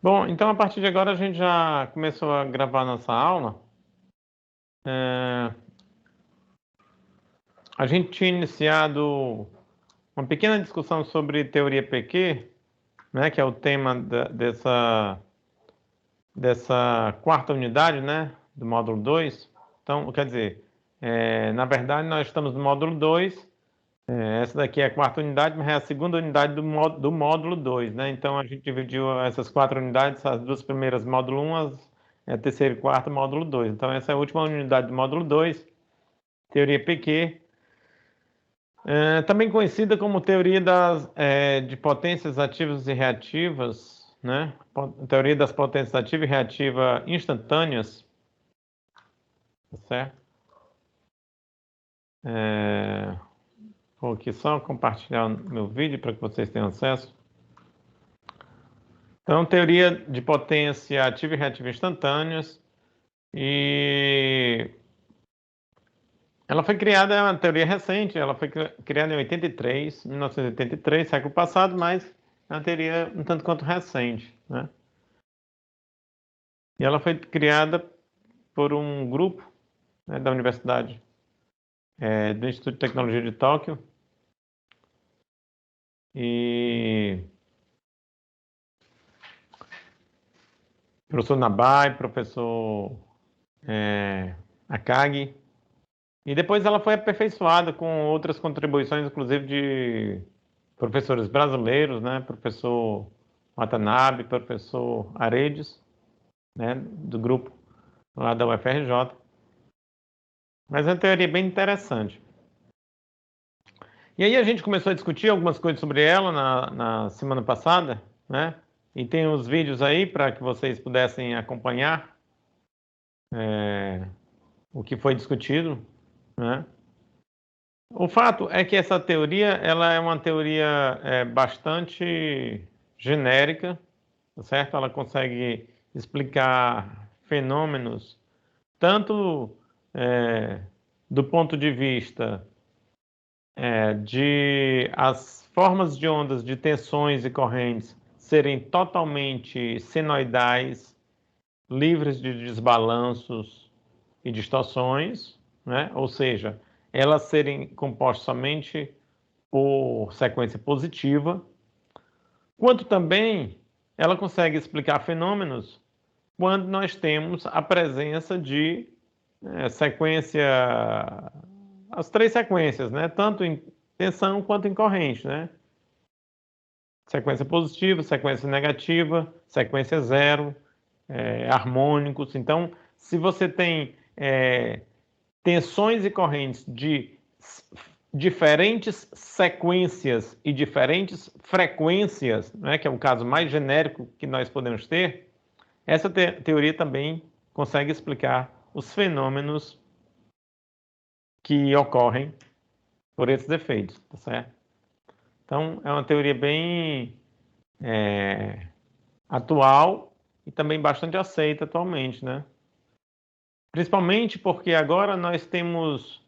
Bom, então a partir de agora a gente já começou a gravar nossa aula. A gente tinha iniciado uma pequena discussão sobre teoria PQ, né, que é o tema dessa quarta unidade, né, do módulo 2. Então, quer dizer, na verdade nós estamos no módulo 2. Essa daqui é a quarta unidade, mas é a segunda unidade do módulo 2, né? Então a gente dividiu essas quatro unidades, as duas primeiras módulo 1, a terceira e quarta módulo 2. Então essa é a última unidade do módulo 2, teoria PQ, também conhecida como teoria de potências ativas e reativas, né? Teoria das potências ativa e reativa instantâneas, tá certo? Vou aqui só compartilhar o meu vídeo para que vocês tenham acesso. Então, teoria de potência ativa e reativa instantâneas. E ela foi criada, é uma teoria recente, ela foi criada em 1983, século passado, mas é uma teoria um tanto quanto recente, né? E ela foi criada por um grupo, né, da Universidade, do Instituto de Tecnologia de Tóquio, e professor Nabai, professor Akagi. E depois ela foi aperfeiçoada com outras contribuições, inclusive de professores brasileiros, né? Professor Watanabe, professor Aredes, né? Do grupo lá da UFRJ. Mas é uma teoria bem interessante. E aí a gente começou a discutir algumas coisas sobre ela na semana passada, né? E tem os vídeos aí para que vocês pudessem acompanhar o que foi discutido, né? O fato é que essa teoria, ela é uma teoria bastante genérica, tá certo? Ela consegue explicar fenômenos tanto do ponto de vista de as formas de ondas de tensões e correntes serem totalmente senoidais, livres de desbalanços e distorções, né? Ou seja, elas serem compostas somente por sequência positiva, quanto também ela consegue explicar fenômenos quando nós temos a presença de sequência, as três sequências, né? Tanto em tensão quanto em corrente, né? Sequência positiva, sequência negativa, sequência zero, harmônicos. Então, se você tem tensões e correntes de diferentes sequências e diferentes frequências, né, que é o caso mais genérico que nós podemos ter, essa teoria também consegue explicar os fenômenos que ocorrem por esses efeitos, tá certo? Então, é uma teoria bem atual e também bastante aceita atualmente, né? Principalmente porque agora nós temos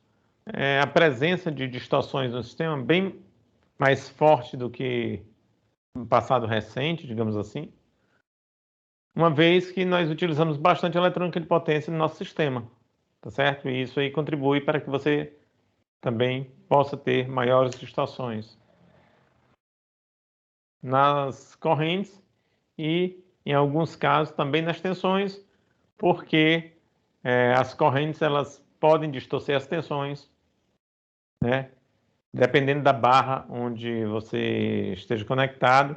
a presença de distorções no sistema bem mais forte do que no passado recente, digamos assim, uma vez que nós utilizamos bastante eletrônica de potência no nosso sistema, tá certo? E isso aí contribui para que você também possa ter maiores distorções nas correntes e, em alguns casos, também nas tensões, porque as correntes elas podem distorcer as tensões, né? Dependendo da barra onde você esteja conectado,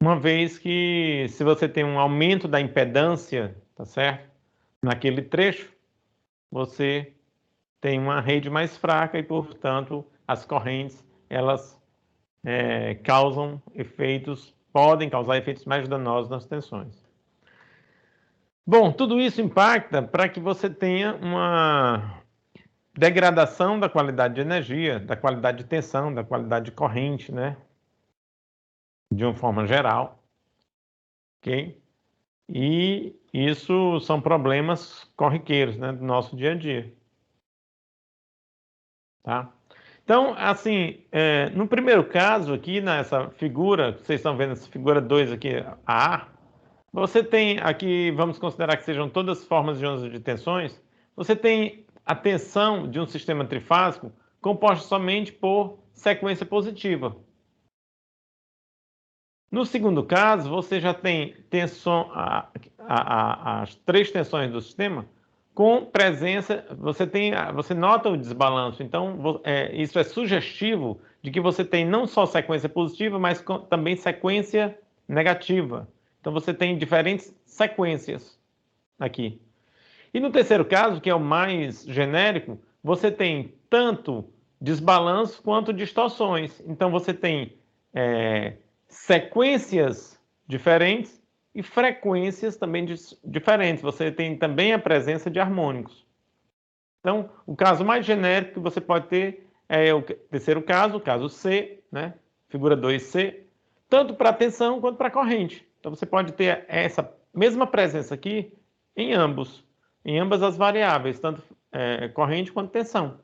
uma vez que se você tem um aumento da impedância, tá certo? Naquele trecho, você tem uma rede mais fraca e, portanto, as correntes elas podem causar efeitos mais danosos nas tensões. Bom, tudo isso impacta para que você tenha uma degradação da qualidade de energia, da qualidade de tensão, da qualidade de corrente, né? De uma forma geral, ok? E isso são problemas corriqueiros, né, do nosso dia a dia, tá? Então, assim, no primeiro caso aqui, nessa figura, vocês estão vendo essa figura 2 aqui, A, Você tem aqui, vamos considerar que sejam todas formas de ondas de tensões, você tem a tensão de um sistema trifásico composta somente por sequência positiva. No segundo caso, você já tem as três tensões do sistema com presença, você nota o desbalanço, então isso é sugestivo de que você tem não só sequência positiva, mas também sequência negativa. Então você tem diferentes sequências aqui. E no terceiro caso, que é o mais genérico, você tem tanto desbalanço quanto distorções. Então você tem sequências diferentes e frequências também diferentes. Você tem também a presença de harmônicos. Então, o caso mais genérico que você pode ter é o terceiro caso, o caso C, né? Figura 2C, tanto para tensão quanto para corrente. Então, você pode ter essa mesma presença aqui em ambas as variáveis, tanto corrente quanto tensão.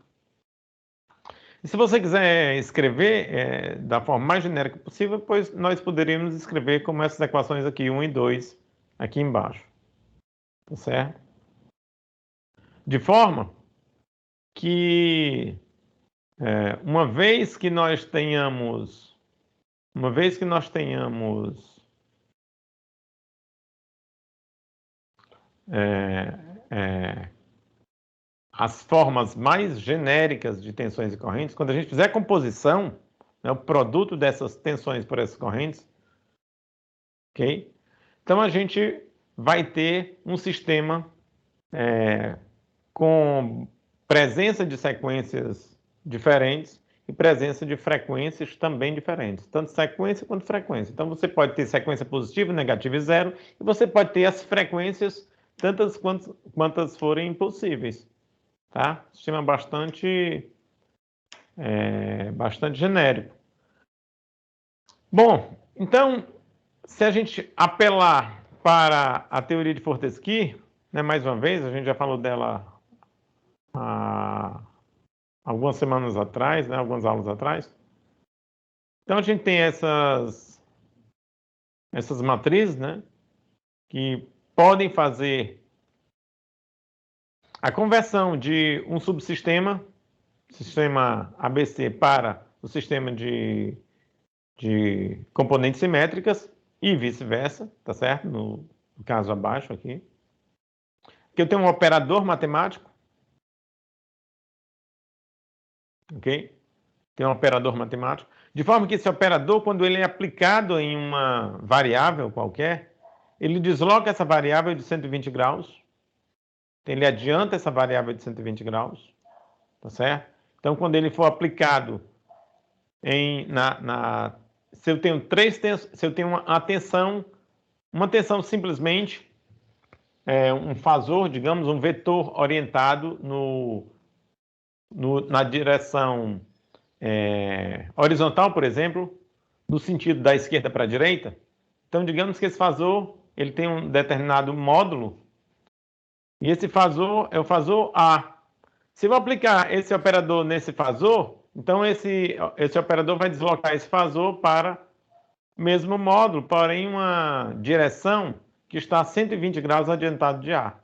E se você quiser escrever da forma mais genérica possível, pois nós poderíamos escrever como essas equações aqui, 1 e 2, aqui embaixo. Tá certo? De forma que uma vez que nós tenhamos as formas mais genéricas de tensões e correntes, quando a gente fizer a composição, né, o produto dessas tensões por essas correntes, ok? Então a gente vai ter um sistema com presença de sequências diferentes e presença de frequências também diferentes, tanto sequência quanto frequência. Então você pode ter sequência positiva, negativa e zero, e você pode ter as frequências tantas quantas forem possíveis. Tá? Sistema bastante genérico. Bom, então, se a gente apelar para a teoria de Fortescue, né, mais uma vez, a gente já falou dela há algumas semanas atrás, né, algumas aulas atrás. Então, a gente tem essas matrizes, né, que podem fazer a conversão de um subsistema, sistema ABC, para o sistema de componentes simétricas e vice-versa, tá certo? No caso abaixo aqui. Que eu tenho um operador matemático, ok? Tem um operador matemático, de forma que esse operador, quando ele é aplicado em uma variável qualquer, ele desloca essa variável de 120 graus, ele adianta essa variável de 120 graus, tá certo? Então, quando ele for aplicado se eu tenho se eu tenho uma tensão simplesmente um fasor, digamos, um vetor orientado na direção horizontal, por exemplo, no sentido da esquerda para a direita. Então, digamos que esse fasor ele tem um determinado módulo e esse fasor é o fasor A. Se eu aplicar esse operador nesse fasor, então esse operador vai deslocar esse fasor para o mesmo módulo, porém uma direção que está a 120 graus adiantado de A.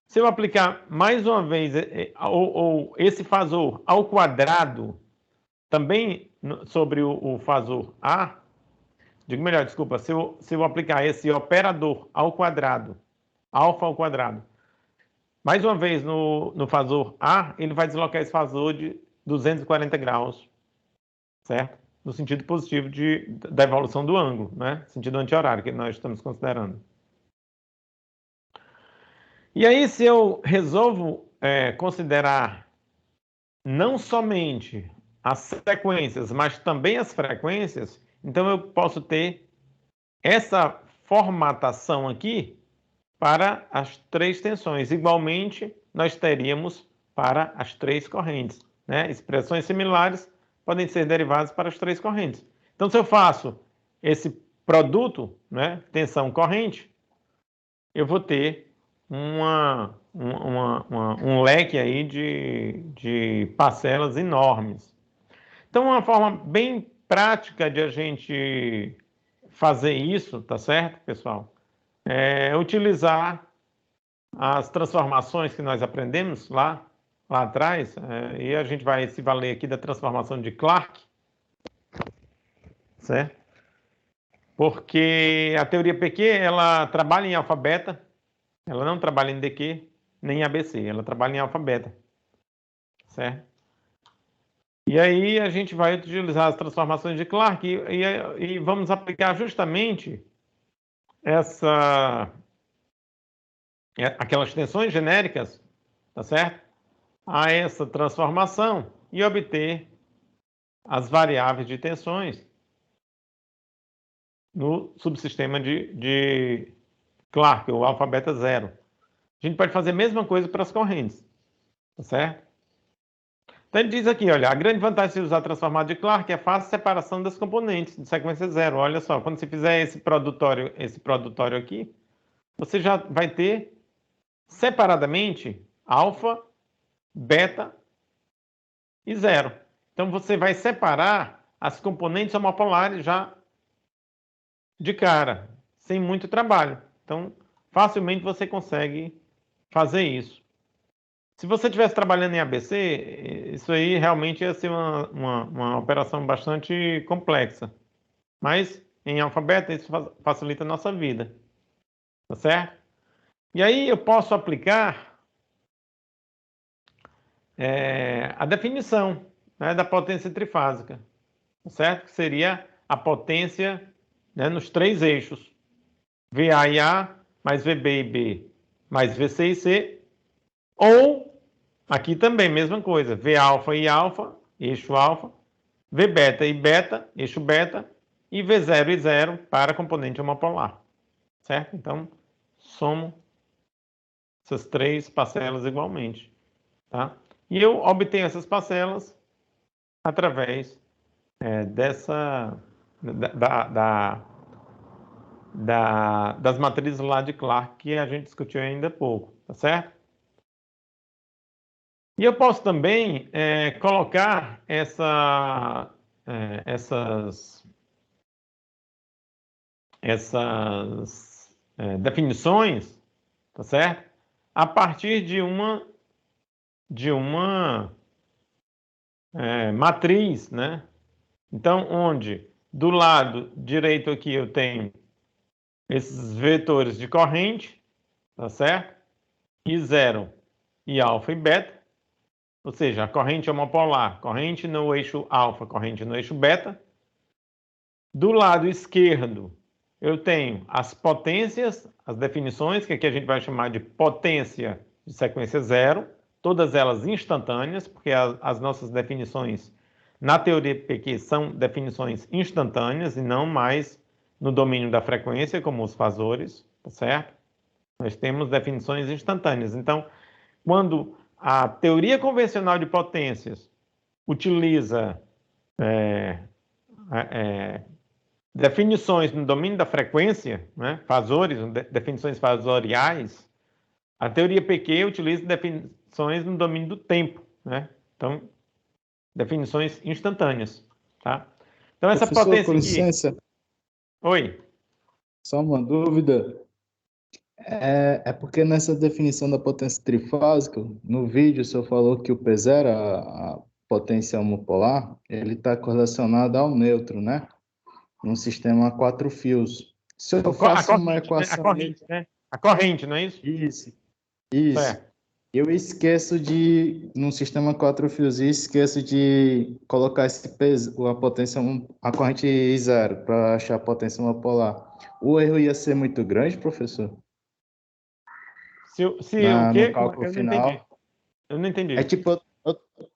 Se eu aplicar mais uma vez ou esse fasor ao quadrado, também sobre o fasor A, digo melhor, desculpa, se eu aplicar esse operador ao quadrado, alfa ao quadrado, mais uma vez no fasor A, ele vai deslocar esse fasor de 240 graus, certo? No sentido positivo da evolução do ângulo, né? Sentido anti-horário que nós estamos considerando. E aí, se eu resolvo considerar não somente as sequências, mas também as frequências, então eu posso ter essa formatação aqui para as três tensões. Igualmente, nós teríamos para as três correntes, né? Expressões similares podem ser derivadas para as três correntes. Então, se eu faço esse produto, né, tensão corrente, eu vou ter um leque aí de parcelas enormes. Então, uma forma bem prática de a gente fazer isso, tá certo, pessoal? utilizar as transformações que nós aprendemos lá atrás, e a gente vai se valer aqui da transformação de Clark, certo? Porque a teoria PQ, ela trabalha em alfa beta, ela não trabalha em DQ, nem em ABC, ela trabalha em alfa beta, certo? E aí a gente vai utilizar as transformações de Clark e vamos aplicar justamente aquelas tensões genéricas, tá certo? A essa transformação e obter as variáveis de tensões no subsistema de Clark, o alfa beta zero. A gente pode fazer a mesma coisa para as correntes, tá certo? Então ele diz aqui, olha, a grande vantagem de usar transformado de Clark é a fácil separação das componentes de sequência zero. Olha só, quando você fizer esse produtório aqui, você já vai ter separadamente alfa, beta e zero. Então você vai separar as componentes homopolares já de cara, sem muito trabalho. Então, facilmente você consegue fazer isso. Se você estivesse trabalhando em ABC, isso aí realmente ia ser uma operação bastante complexa. Mas em alfabeto isso facilita a nossa vida. Tá certo? E aí eu posso aplicar a definição, né, da potência trifásica. Tá certo? Que seria a potência, né, nos três eixos. VA e A, mais VB e B, mais VC e C. Ou, aqui também, mesma coisa, V alfa e alfa, eixo alfa, V beta e beta, eixo beta, e V0 e 0 para componente homopolar. Certo? Então, somo essas três parcelas igualmente. Tá? E eu obtenho essas parcelas através das matrizes lá de Clark que a gente discutiu ainda há pouco. Tá certo? E eu posso também colocar essas definições, tá certo? A partir de uma matriz, né? Então, onde do lado direito aqui eu tenho esses vetores de corrente, tá certo? E zero e alfa e beta. Ou seja, a corrente homopolar, corrente no eixo alfa, corrente no eixo beta. Do lado esquerdo, eu tenho as potências, as definições, que aqui a gente vai chamar de potência de sequência zero, todas elas instantâneas, porque as nossas definições na teoria PQ são definições instantâneas e não mais no domínio da frequência, como os fasores, tá certo? Nós temos definições instantâneas. Então, quando a teoria convencional de potências utiliza definições no domínio da frequência, né, fasores, definições fasoriais, a teoria PQ utiliza definições no domínio do tempo, né? Então, definições instantâneas, tá? Então, essa Professor, potência com aqui... licença, Oi? só uma dúvida. É porque nessa definição da potência trifásica, no vídeo o senhor falou que o P0, a potência homopolar, ele está correlacionado ao neutro, né? Num sistema a quatro fios. Se eu faço uma A equação... corrente, né? A corrente, não é isso? Isso, isso. Certo. Eu esqueço num sistema quatro fios, e esqueço de colocar esse peso, a potência, a corrente zero, para achar a potência monopolar. O erro ia ser muito grande, professor? Se o No quê? cálculo Eu não entendi. final. Eu não É entendi. tipo,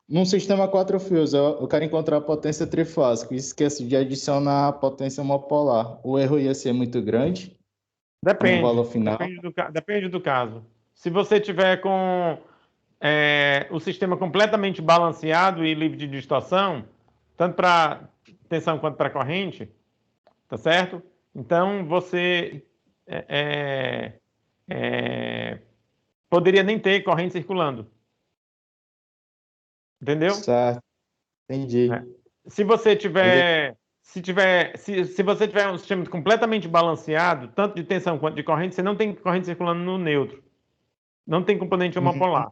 num sistema quatro fios, eu quero encontrar a potência trifásica e esqueço de adicionar a potência monopolar. O erro ia ser muito grande no valor Depende. final? Depende do caso. Se você tiver com o sistema completamente balanceado e livre de distorção, tanto para tensão quanto para corrente, tá certo? Então você poderia nem ter corrente circulando, entendeu? Certo, Né? entendi. Se você Aí tiver se você tiver um sistema completamente balanceado, tanto de tensão quanto de corrente, você não tem corrente circulando no neutro. Não tem componente homopolar.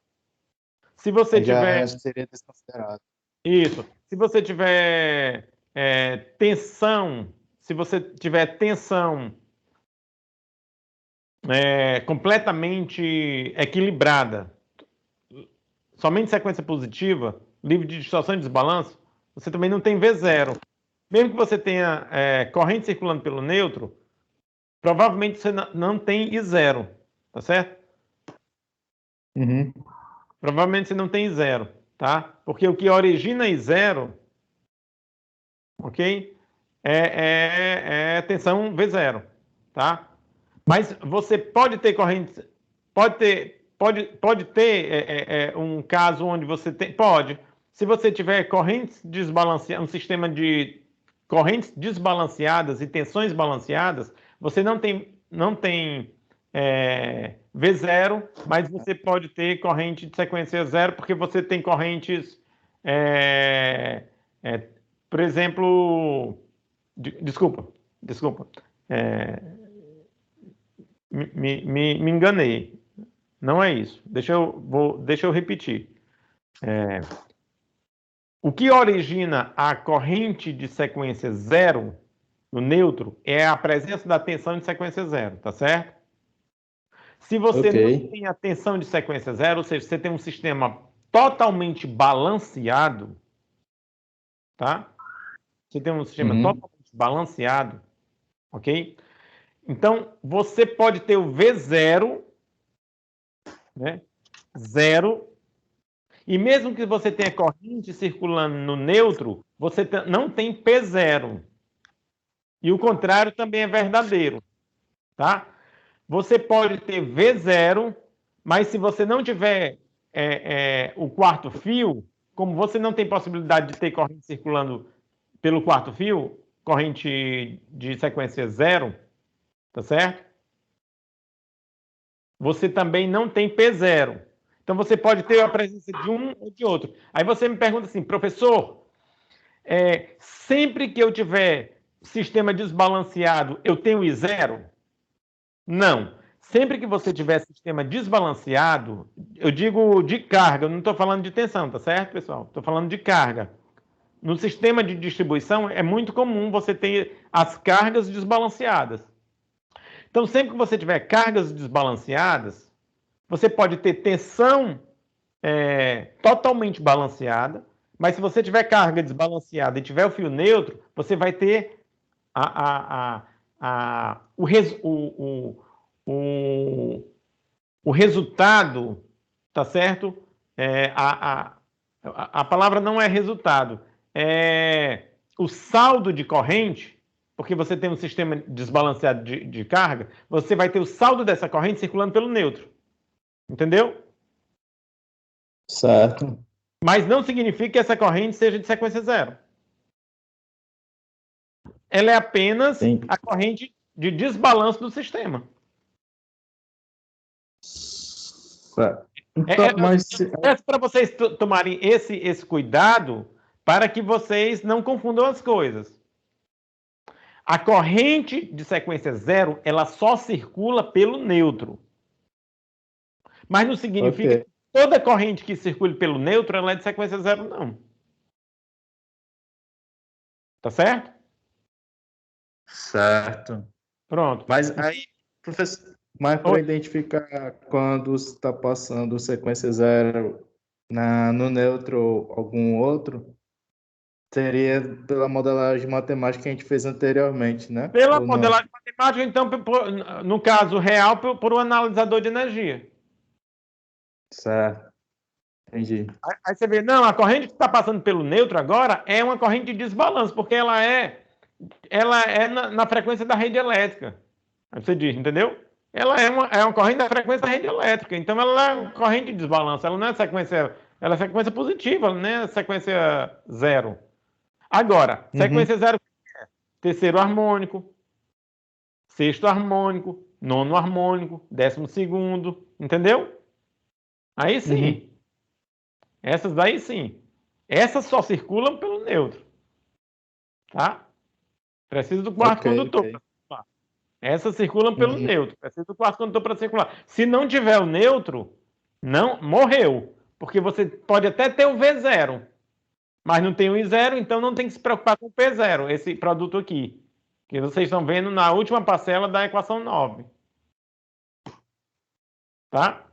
Se você tiver... seria desconsiderado. Isso. Se você tiver tensão, se você tiver tensão completamente equilibrada, somente sequência positiva, livre de distorção e desbalanço, você também não tem V0. Mesmo que você tenha corrente circulando pelo neutro, provavelmente você não tem I0, tá certo? Provavelmente você não tem I0, tá? Porque o que origina I0, ok? É tensão V0, tá? Mas você pode ter corrente, pode ter um caso onde você tem, pode. Se você tiver correntes desbalanceadas, um sistema de correntes desbalanceadas e tensões balanceadas, você não tem V0, mas você pode ter corrente de sequência zero, porque você tem correntes, por exemplo, desculpa, me enganei. Não é isso. Deixa eu repetir. O que origina a corrente de sequência zero no neutro é a presença da tensão de sequência zero, tá certo? Se você não tem a tensão de sequência zero, ou seja, você tem um sistema totalmente balanceado, tá? Você tem um sistema totalmente balanceado, ok? Então, você pode ter o V0, né? Zero. E mesmo que você tenha corrente circulando no neutro, você não tem P0. E o contrário também é verdadeiro, tá? Você pode ter V0, mas se você não tiver o quarto fio, como você não tem possibilidade de ter corrente circulando pelo quarto fio, corrente de sequência zero, tá certo? Você também não tem P0. Então, você pode ter a presença de um ou de outro. Aí você me pergunta assim, professor, sempre que eu tiver sistema desbalanceado, eu tenho I0? Não. Sempre que você tiver sistema desbalanceado, eu digo de carga, eu não estou falando de tensão, tá certo, pessoal? Estou falando de carga. No sistema de distribuição, é muito comum você ter as cargas desbalanceadas. Então, sempre que você tiver cargas desbalanceadas, você pode ter tensão totalmente balanceada, mas se você tiver carga desbalanceada e tiver o fio neutro, você vai ter o resultado, tá certo? A palavra não é resultado, é o saldo de corrente, porque você tem um sistema desbalanceado de carga, você vai ter o saldo dessa corrente circulando pelo neutro. Entendeu? Certo. Mas não significa que essa corrente seja de sequência zero. Ela é apenas a corrente de desbalanço do sistema. Então, mas... Peço para vocês tomarem esse cuidado para que vocês não confundam as coisas. A corrente de sequência zero, ela só circula pelo neutro. Mas não significa que toda corrente que circule pelo neutro, ela é de sequência zero, não. Tá certo? Certo. Pronto. Mas aí, professor, para identificar quando está passando sequência zero no neutro ou algum outro, seria pela modelagem matemática que a gente fez anteriormente, né? Pela modelagem matemática, então, no caso real, por um analisador de energia. Certo. Entendi. Aí você vê, não, a corrente que está passando pelo neutro agora é uma corrente de desbalanço, porque ela é na frequência da rede elétrica. Aí você diz, entendeu? Ela é uma corrente da frequência da rede elétrica, então ela é uma corrente de desbalanço, ela não é sequência, ela é sequência positiva, ela não é sequência zero. Agora, sequência zero é terceiro harmônico, sexto harmônico, nono harmônico, 12º, entendeu? Aí sim. Essas daí sim. Essas só circulam pelo neutro. Tá? Precisa do quarto condutor ok. para circular. Essas circulam pelo Uhum. neutro. Precisa do quarto condutor para circular. Se não tiver o neutro, não morreu. Porque você pode até ter o V0, mas não tem o I0, então não tem que se preocupar com o P0, esse produto aqui. Que vocês estão vendo na última parcela da equação 9. Tá?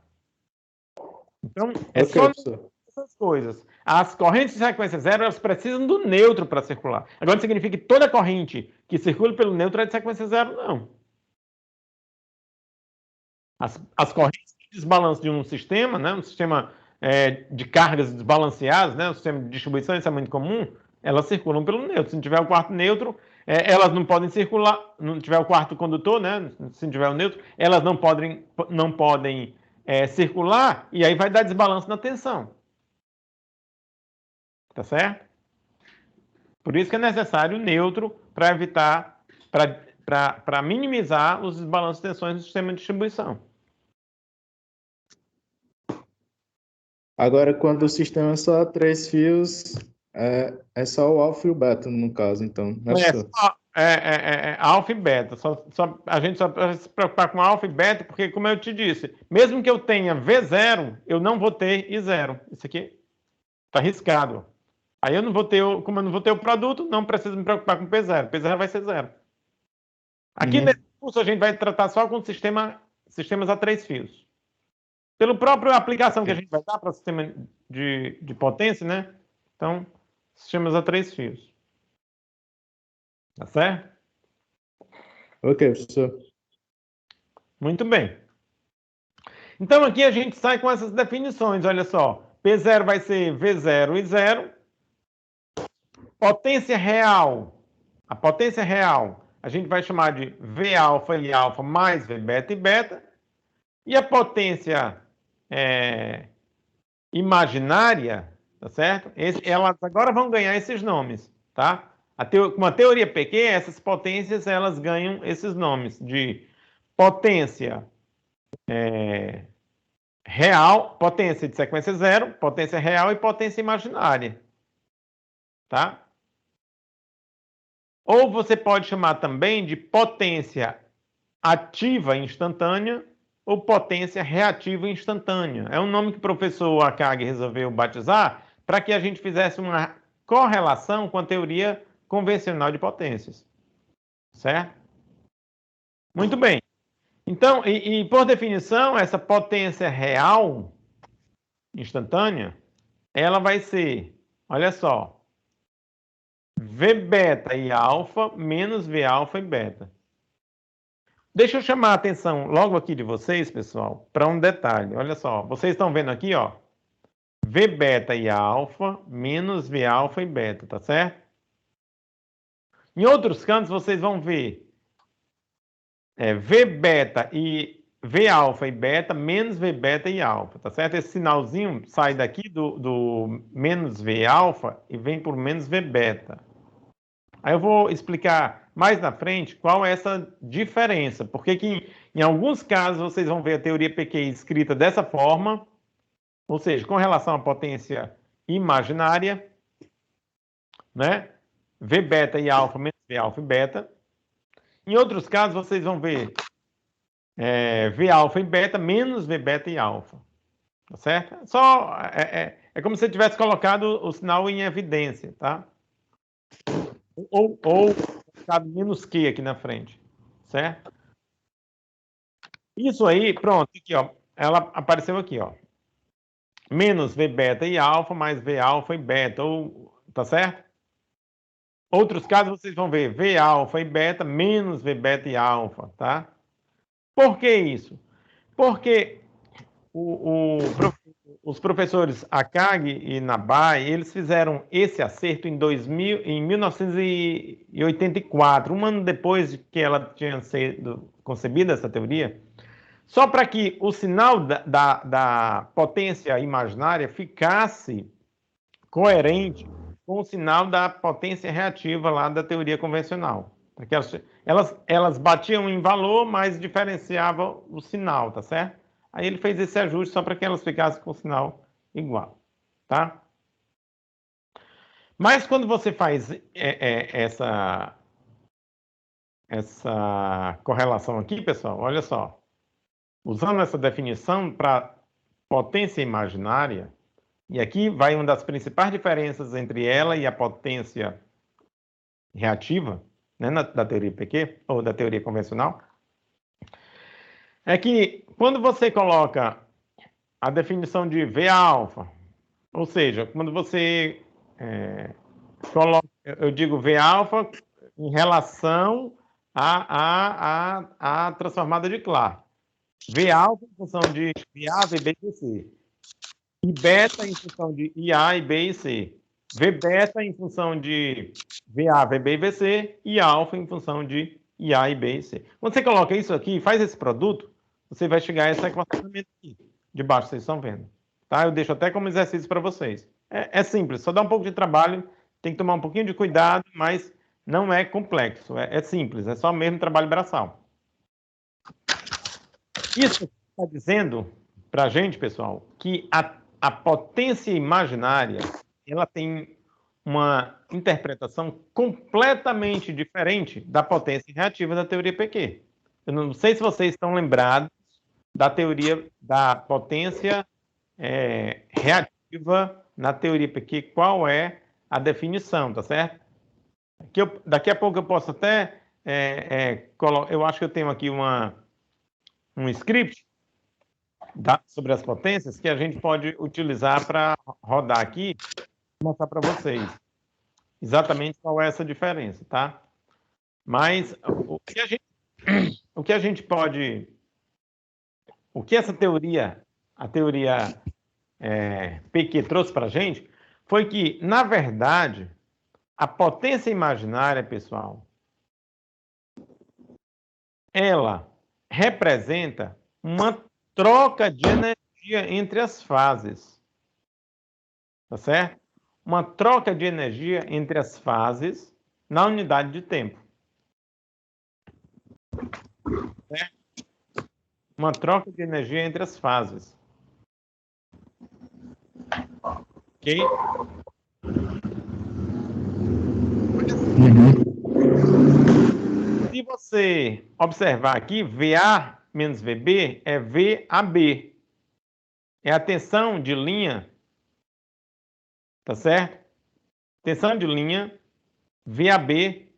Então, é Ok, só professor. essas coisas. As correntes de sequência zero, elas precisam do neutro para circular. Agora, não significa que toda corrente que circula pelo neutro é de sequência zero, não. As correntes de desbalanço de um sistema, né, um sistema de cargas desbalanceadas, né, um sistema de distribuição, isso é muito comum, elas circulam pelo neutro. Se não tiver o quarto neutro, elas não podem circular, não tiver o quarto condutor, né, se não tiver o neutro, elas não podem circular, e aí vai dar desbalanço na tensão. Tá certo? Por isso que é necessário o neutro para evitar, para minimizar os desbalanços de tensões do sistema de distribuição. Agora, quando o sistema é só 3 fios, é só o alfa e o beta, no caso, então, né, professor? Alfa e beta. A gente só precisa se preocupar com alfa e beta, porque, como eu te disse, mesmo que eu tenha V0, eu não vou ter I0. Isso aqui está arriscado. Aí eu não vou ter, como eu não vou ter o produto, não preciso me preocupar com P0. P0 vai ser zero. Aqui Uhum. nesse curso a gente vai tratar só com sistemas a 3 fios. Pela própria aplicação que a gente vai dar para o sistema de potência, né? Então, sistemas a 3 fios. Tá certo? Ok, professor. Muito bem. Então, aqui a gente sai com essas definições. Olha só. P0 vai ser V0 e 0. Potência real. A potência real a gente vai chamar de V alfa e alfa mais V beta e beta. E a potência imaginária, tá certo? Elas agora vão ganhar esses nomes, tá? Com a teoria PQ, essas potências elas ganham esses nomes de potência real, potência de sequência zero, potência real e potência imaginária, tá? Ou você pode chamar também de potência ativa instantânea ou potência reativa instantânea. É um nome que o professor Akagi resolveu batizar para que a gente fizesse uma correlação com a teoria convencional de potências. Certo? Muito bem. Então, por definição, essa potência real instantânea, ela vai ser, olha só, V beta e alfa menos V alfa e beta. Deixa eu chamar a atenção logo aqui de vocês, pessoal, para um detalhe. Olha só, vocês estão vendo aqui, ó, V beta e alfa menos V alfa e beta, tá certo? Em outros cantos, vocês vão ver V beta e V alfa e beta menos V beta e alfa, tá certo? Esse sinalzinho sai daqui do menos V alfa e vem por menos V beta. Aí eu vou explicar mais na frente qual é essa diferença, porque que em alguns casos vocês vão ver a teoria PQ escrita dessa forma, ou seja, com relação à potência imaginária, né? V beta e alfa menos V alfa e beta. Em outros casos vocês vão ver V alfa e beta menos V beta e alfa, tá certo? É como se você tivesse colocado o sinal em evidência, tá? Ou colocado menos Q aqui na frente, certo? Isso aí, pronto, aqui, ó, ela apareceu aqui, ó. Menos V beta e alfa, mais V alfa e beta, tá certo? Outros casos vocês vão ver V alfa e beta menos V beta e alfa, tá? Por que isso? Porque os professores Akagi e Nabai, eles fizeram esse acerto em 1984, um ano depois de que ela tinha sido concebida, essa teoria, só para que o sinal da potência imaginária ficasse coerente com o sinal da potência reativa lá da teoria convencional. Porque elas batiam em valor, mas diferenciavam o sinal, tá certo? Aí ele fez esse ajuste só para que elas ficassem com o sinal igual, tá? Mas quando você faz essa correlação aqui, pessoal, olha só. Usando essa definição para potência imaginária, e aqui vai uma das principais diferenças entre ela e a potência reativa, né, da teoria PQ, ou da teoria convencional, é que quando você coloca a definição de V alfa, ou seja, quando você coloca, eu digo V alfa em relação à transformada de Clark. V alfa em função de VA, VB e VC. E beta em função de IA, IB e C. V beta em função de VA, VB e VC. E alfa em função de IA, IB e C. Quando você coloca isso aqui, faz esse produto, você vai chegar a esse equacionamento aqui. De baixo, vocês estão vendo. Tá? Eu deixo até como exercício para vocês. É simples, só dá um pouco de trabalho, tem que tomar um pouquinho de cuidado, mas não é complexo, é simples, é só mesmo trabalho braçal. Isso está dizendo para a gente, pessoal, que a potência imaginária ela tem uma interpretação completamente diferente da potência reativa da teoria PQ. Eu não sei se vocês estão lembrados da teoria da potência reativa na teoria PQ, qual é a definição, tá certo? Daqui a pouco eu posso até eu acho que eu tenho aqui um script sobre as potências que a gente pode utilizar para rodar aqui e mostrar para vocês exatamente qual é essa diferença, tá? Mas o que essa teoria, a teoria PQ trouxe para a gente, foi que, na verdade, a potência imaginária, pessoal, ela representa uma troca de energia entre as fases. Tá certo? Uma troca de energia entre as fases na unidade de tempo. Certo? Uma troca de energia entre as fases. Ok? Se você observar aqui, VA menos VB é VAB. É a tensão de linha, tá certo? Tensão de linha, VAB.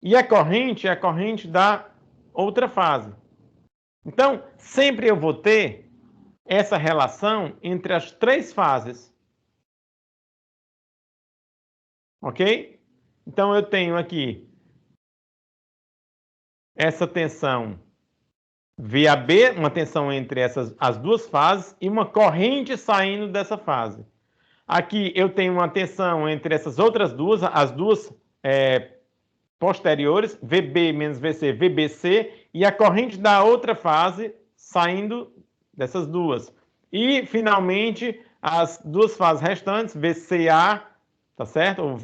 E a corrente é a corrente da outra fase. Então, sempre eu vou ter essa relação entre as três fases. Ok? Então, eu tenho aqui essa tensão VAB, uma tensão entre as duas fases, e uma corrente saindo dessa fase. Aqui eu tenho uma tensão entre essas outras duas, as duas posteriores, VB menos VC, VBC, e a corrente da outra fase saindo dessas duas. E, finalmente, as duas fases restantes, VCA, tá certo? Ou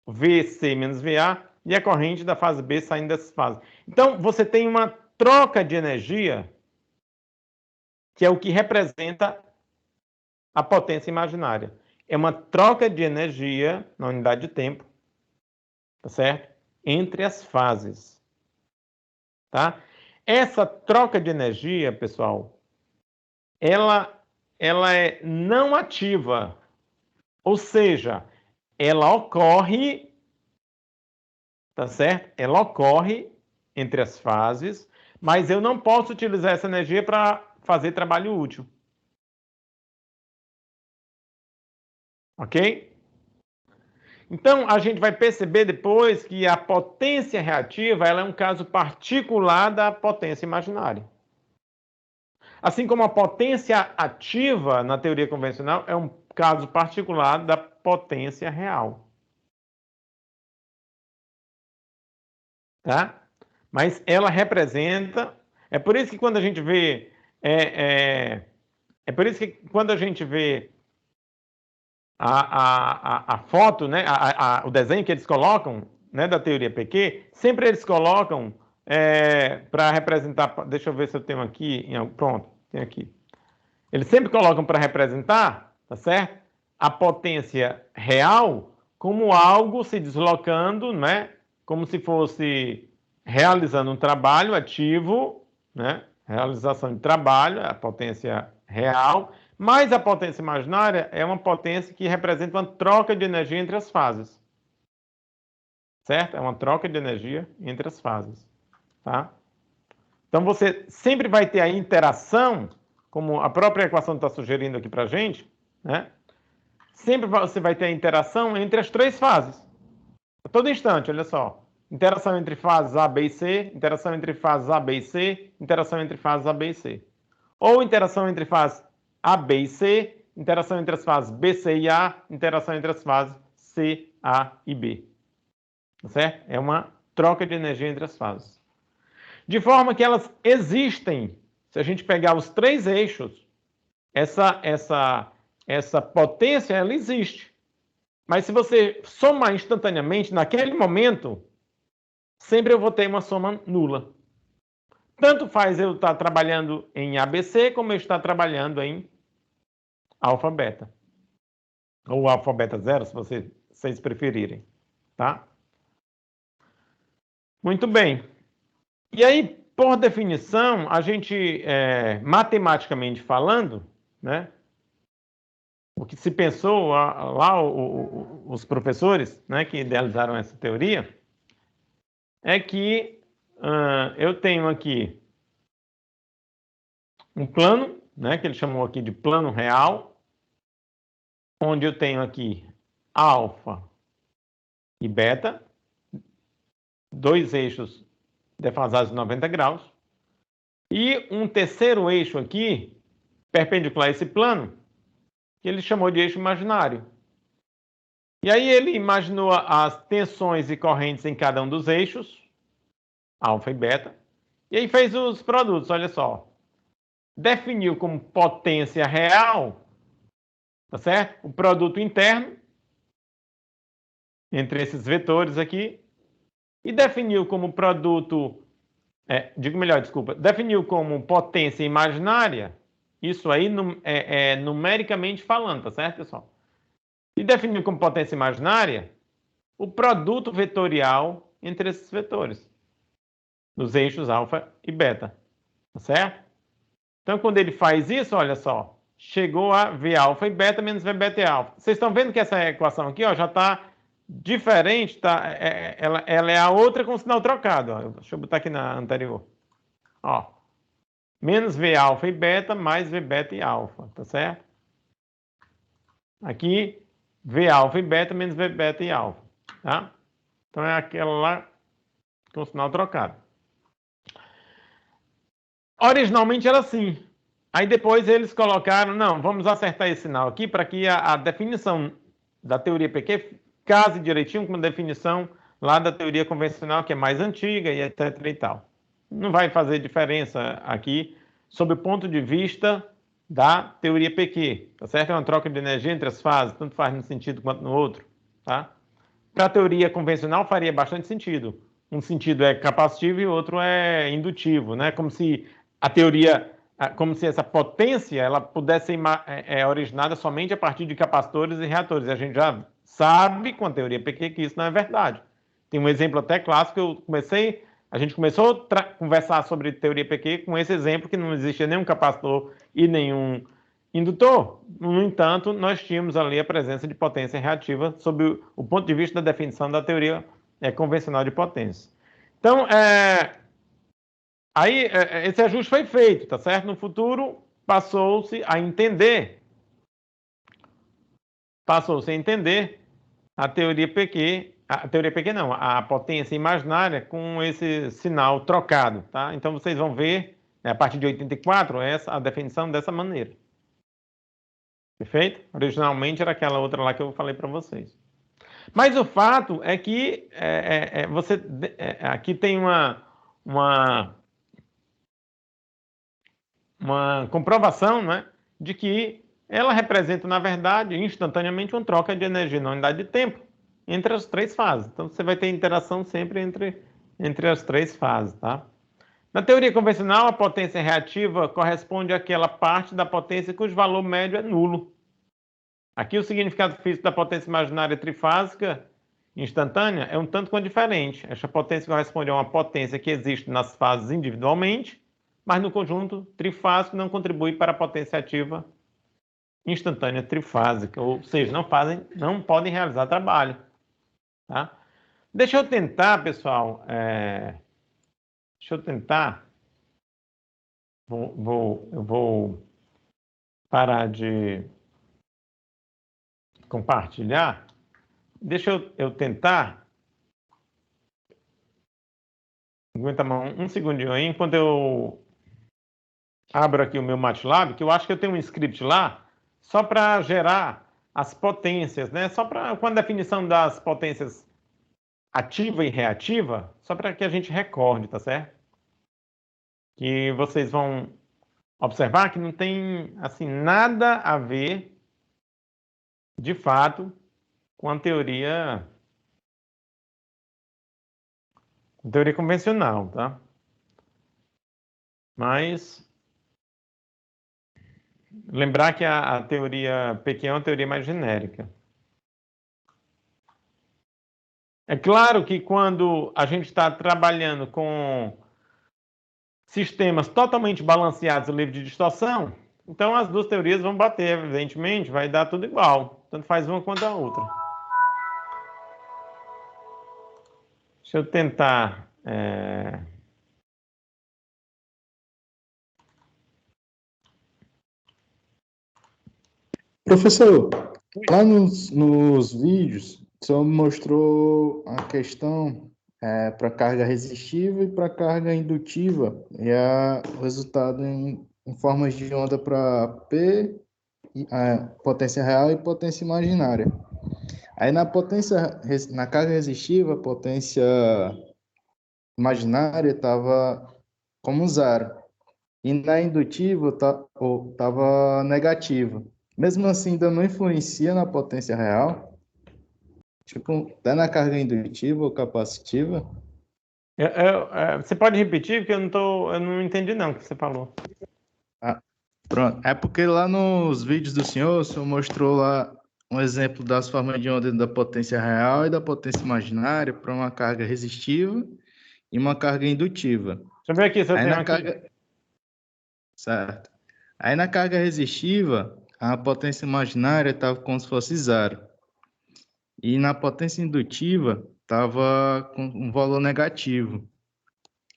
VC menos VA, e a corrente da fase B saindo dessas fases. Então, você tem uma troca de energia, que é o que representa a potência imaginária. É uma troca de energia na unidade de tempo, tá certo? Entre as fases. Tá? Essa troca de energia, pessoal, ela é não ativa. Ou seja, ela ocorre, tá certo? Ela ocorre entre as fases, mas eu não posso utilizar essa energia para fazer trabalho útil. Ok? Então, a gente vai perceber depois que a potência reativa ela é um caso particular da potência imaginária. Assim como a potência ativa, na teoria convencional, é um caso particular da potência real. Tá? Mas ela representa... É por isso que quando a gente vê... É por isso que quando a gente vê a foto, né, o desenho que eles colocam, né, da teoria PQ, sempre eles colocam para representar... Deixa eu ver se eu tenho aqui... Pronto, tem aqui. Eles sempre colocam para representar, tá certo? A potência real como algo se deslocando, né? Como se fosse realizando um trabalho ativo, né? Realização de trabalho, a potência real, mas a potência imaginária é uma potência que representa uma troca de energia entre as fases. Certo? É uma troca de energia entre as fases. Tá? Então, você sempre vai ter a interação, como a própria equação está sugerindo aqui para a gente, né? Sempre você vai ter a interação entre as três fases. A todo instante, olha só. Interação entre fases A, B e C, interação entre fases A, B e C, interação entre fases A, B e C. Ou interação entre fases A, B e C, interação entre as fases B, C e A, interação entre as fases C, A e B. Tá certo? É uma troca de energia entre as fases. De forma que elas existem. Se a gente pegar os três eixos, essa potência, ela existe. Mas se você somar instantaneamente, naquele momento, sempre eu vou ter uma soma nula. Tanto faz eu estar trabalhando em ABC, como eu estar trabalhando em alfa-beta. Ou alfa-beta zero, se vocês preferirem. Tá? Muito bem. E aí, por definição, a gente, matematicamente falando, né, o que se pensou lá, os professores, né, que idealizaram essa teoria, é que eu tenho aqui um plano, né, que ele chamou aqui de plano real, onde eu tenho aqui alfa e beta, dois eixos defasados de 90 graus, e um terceiro eixo aqui, perpendicular a esse plano, que ele chamou de eixo imaginário. E aí ele imaginou as tensões e correntes em cada um dos eixos, alfa e beta, e aí fez os produtos, olha só. Definiu como potência real, tá certo? O produto interno, entre esses vetores aqui, e definiu como produto, definiu como potência imaginária, isso aí numericamente falando, tá certo, pessoal? E definiu como potência imaginária o produto vetorial entre esses vetores, nos eixos alfa e beta, tá certo? Então, quando ele faz isso, olha só, chegou a V alfa e beta menos V beta e alfa. Vocês estão vendo que essa equação aqui, ó, já está diferente, tá? Ela é a outra com o sinal trocado. Ó. Deixa eu botar aqui na anterior. Ó, menos V alfa e beta mais V beta e alfa, tá certo? Aqui, V alfa e beta menos V beta e alfa, tá? Então, é aquela lá com o sinal trocado. Originalmente era assim. Aí depois eles colocaram, não, vamos acertar esse sinal aqui para que a definição da teoria PQ case direitinho com a definição lá da teoria convencional, que é mais antiga e etc e tal. Não vai fazer diferença aqui sob o ponto de vista da teoria PQ, tá certo? É uma troca de energia entre as fases, tanto faz num sentido quanto no outro, tá? Para a teoria convencional faria bastante sentido. Um sentido é capacitivo e o outro é indutivo, né? Como se a teoria, como se essa potência ela pudesse ser originada somente a partir de capacitores e reatores. E a gente já sabe com a teoria PQ que isso não é verdade. Tem um exemplo até clássico que a gente começou a conversar sobre teoria PQ com esse exemplo que não existia nenhum capacitor e nenhum indutor. No entanto, nós tínhamos ali a presença de potência reativa sob o ponto de vista da definição da teoria convencional de potência. Então, aí esse ajuste foi feito, tá certo? No futuro, passou-se a entender a teoria PQ, a potência imaginária com esse sinal trocado, tá? Então, vocês vão ver, a partir de 84, a definição dessa maneira. Perfeito? Originalmente era aquela outra lá que eu falei para vocês. Mas o fato é que aqui tem uma comprovação, né, de que ela representa, na verdade, instantaneamente uma troca de energia na unidade de tempo entre as três fases. Então, você vai ter interação sempre entre as três fases, tá? Na teoria convencional, a potência reativa corresponde àquela parte da potência cujo valor médio é nulo. Aqui o significado físico da potência imaginária trifásica instantânea é um tanto quanto diferente. Esta potência corresponde a uma potência que existe nas fases individualmente, mas no conjunto trifásico não contribui para a potência ativa instantânea trifásica, ou seja, não podem realizar trabalho. Tá? Deixa eu tentar, pessoal, deixa eu tentar, eu vou parar de compartilhar. Deixa eu tentar. Aguenta um segundinho aí, enquanto eu abro aqui o meu MATLAB, que eu acho que eu tenho um script lá, só para gerar as potências, né? Só para, com a definição das potências ativa e reativa, só para que a gente recorde, tá certo? Que vocês vão observar que não tem, assim, nada a ver, de fato, com a teoria convencional, tá? Mas lembrar que a teoria Pequet é uma teoria mais genérica. É claro que quando a gente está trabalhando com sistemas totalmente balanceados e livres de distorção, então as duas teorias vão bater, evidentemente, vai dar tudo igual. Tanto faz uma quanto a outra. Deixa eu tentar... Professor, lá nos vídeos, só mostrou a questão para carga resistiva e para carga indutiva, e o resultado em formas de onda para P, potência real e potência imaginária. Aí na carga resistiva, a potência imaginária estava como zero. E na indutiva estava negativa. Mesmo assim, ainda não influencia na potência real. Tipo, até na carga indutiva ou capacitiva. Você pode repetir, porque eu não entendi não o que você falou. Ah, pronto. É porque lá nos vídeos do senhor, o senhor mostrou lá um exemplo das formas de onda da potência real e da potência imaginária para uma carga resistiva e uma carga indutiva. Deixa eu ver aqui se eu Aí tenho na aqui. carga... Certo. Aí na carga resistiva, a potência imaginária estava como se fosse zero. E na potência indutiva, estava com um valor negativo.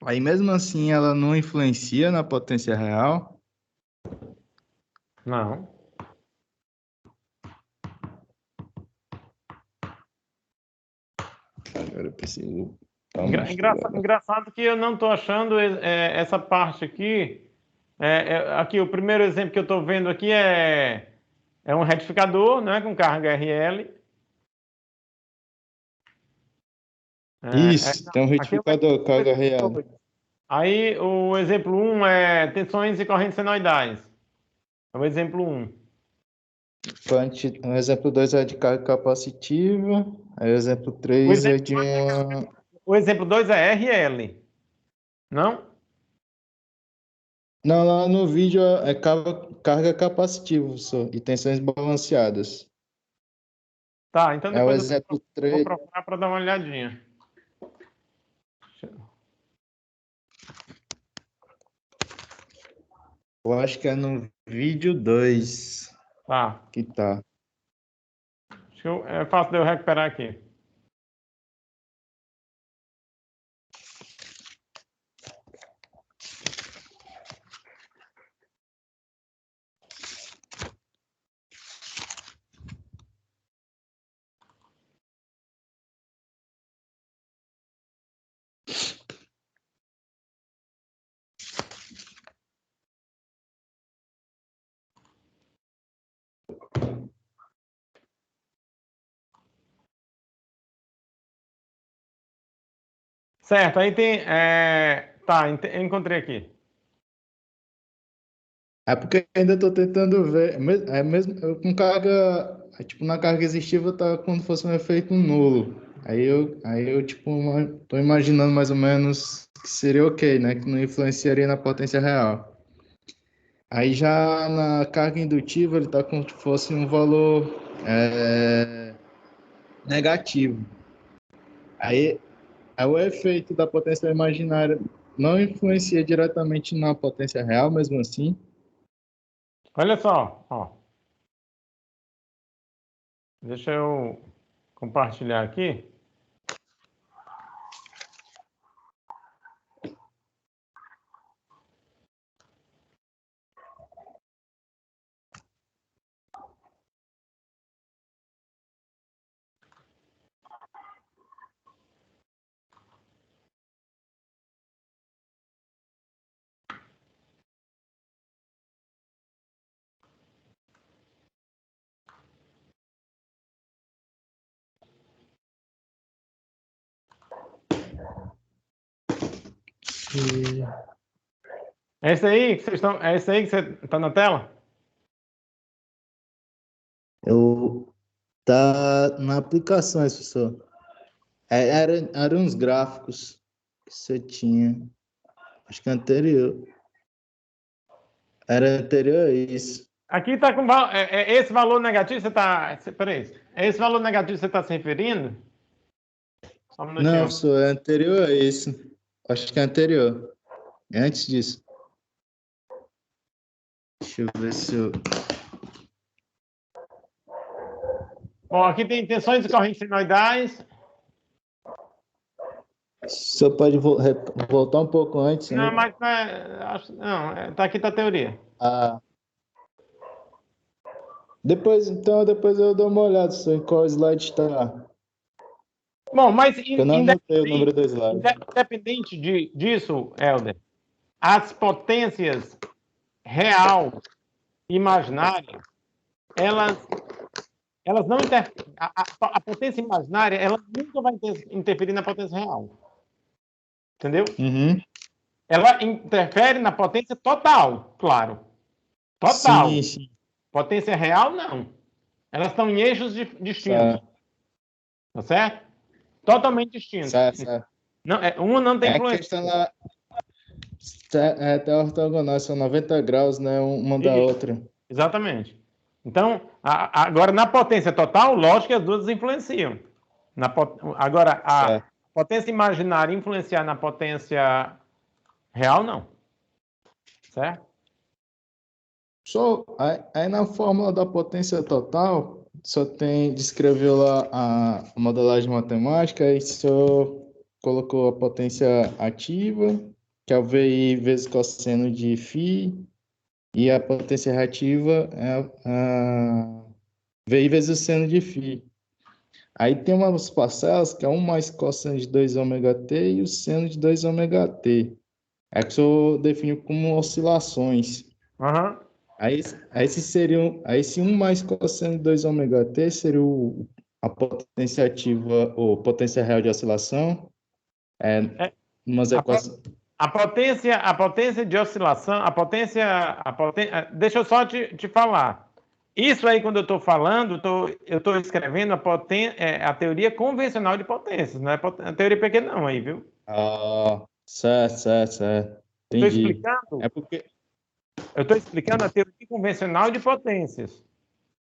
Aí mesmo assim, ela não influencia na potência real. Não. Agora eu preciso... Engraçado que eu não estou achando essa parte aqui. Aqui, o primeiro exemplo que eu estou vendo aqui é um retificador, né, com carga RL. Isso, tem um Aqui é retificador, carga real. Aí o exemplo 1 é tensões e correntes senoidais. É o exemplo 1. O exemplo 2 é de carga capacitiva. Aí o exemplo O 3 é exemplo, de uma... o exemplo 2 é RL. Não? Não, lá no vídeo é carga capacitiva só, e tensões balanceadas. Tá, então É o depois eu exemplo vou 3. procurar para dar uma olhadinha. Eu acho que é no vídeo 2 Tá. que tá. É fácil de eu recuperar aqui. Certo, aí tem. Tá, eu encontrei aqui. É porque ainda estou tentando ver. É mesmo com carga. Tipo, na carga existiva tá como se fosse um efeito nulo. Aí eu tipo, tô imaginando mais ou menos que seria ok, né? Que não influenciaria na potência real. Aí já na carga indutiva ele tá como se fosse um valor negativo. Aí, aí o efeito da potência imaginária não influencia diretamente na potência real, mesmo assim? Olha só, ó. Deixa eu compartilhar aqui. É esse aí que vocês estão. É esse aí que você está na tela? Eu tá na aplicação, professor. Eram uns gráficos que você tinha. Acho que anterior. Era anterior a isso. Aqui está com esse valor negativo. Você está. Peraí. É esse valor negativo que você está se referindo? Só um Não, minutinho. professor, é anterior a isso. Acho que é anterior. É antes disso. Deixa eu ver se eu. Bom, aqui tem tensões e correntes senoidais. Você pode voltar um pouco antes, Não, né? mas não, tá aqui tá a teoria. Ah, depois eu dou uma olhada em qual slide está. Bom, mas Eu não anotei o número do slide. independente disso, Helder, as potências real e imaginária, elas, elas não interferem. A potência imaginária, ela nunca vai interferir na potência real. Entendeu? Uhum. Ela interfere na potência total, claro. Total. Sim, sim. Potência real, não. Elas estão em eixos distintos. Certo, Tá certo? Totalmente distintos. certo, certo. Não, uma não tem É a influência. questão lá. Tá ortogonal, são 90 graus, né? Uma da Isso, outra. exatamente. Então, agora, na potência total, lógico que as duas influenciam. Agora, a Certo. potência imaginária influenciar na potência real, não. Certo? Só aí na fórmula da potência total, só descreveu lá a modelagem matemática e só colocou a potência ativa, que é o VI vezes cosseno de φ, e a potência reativa é a VI vezes o seno de φ. Aí tem umas parcelas que é 1 mais cosseno de 2 ômega t e o seno de 2 ômega t. É que eu defino como oscilações. Aham. Aí se 1 mais cosseno de 2 ômega t seria a potência ativa ou potência real de oscilação. É, É, umas a, po- equações. a potência de oscilação, deixa eu só te falar. Isso aí, quando eu estou falando, eu estou escrevendo a teoria convencional de potências, não é a teoria pequena, não, aí, viu? Ah, certo, certo, certo. Eu estou Entendi. explicando, É porque. eu estou explicando a teoria convencional de potências,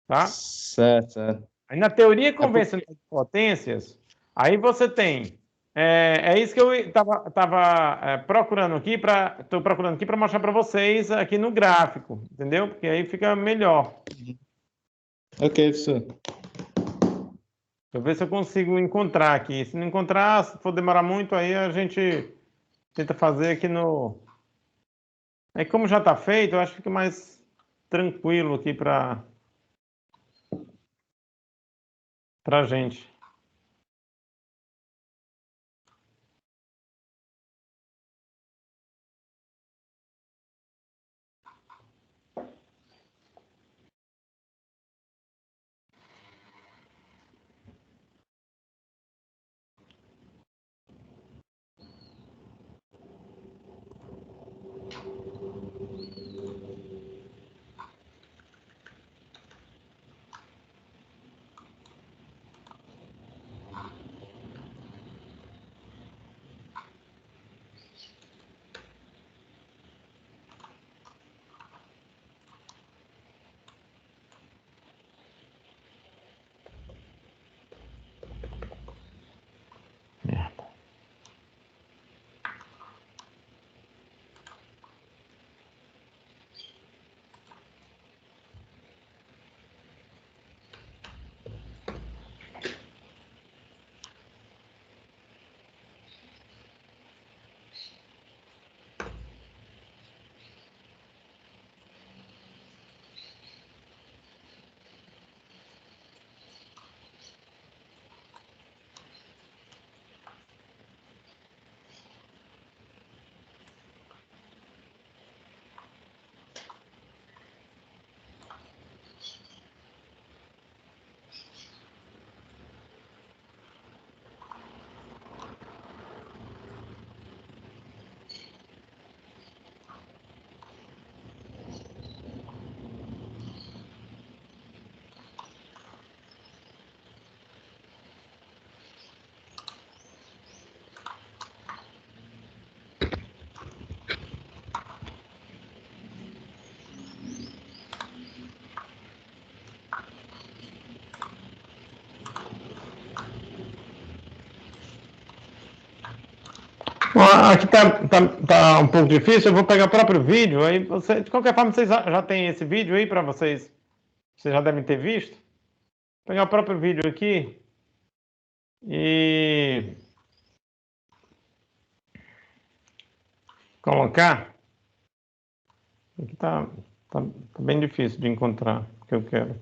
tá? Certo, certo. Aí na teoria É porque. convencional de potências, aí você tem. É isso que eu estava procurando aqui estou procurando aqui para mostrar para vocês aqui no gráfico, entendeu? Porque aí fica melhor. Ok, professor. Deixa eu ver se eu consigo encontrar aqui. Se não encontrar, se for demorar muito, aí a gente tenta fazer aqui no. Aí como já está feito, eu acho que fica mais tranquilo aqui para gente. Bom, aqui tá um pouco difícil, eu vou pegar o próprio vídeo, aí você, de qualquer forma, vocês já têm esse vídeo aí para vocês, vocês já devem ter visto. Vou pegar o próprio vídeo aqui e colocar. Aqui tá bem difícil de encontrar o que eu quero.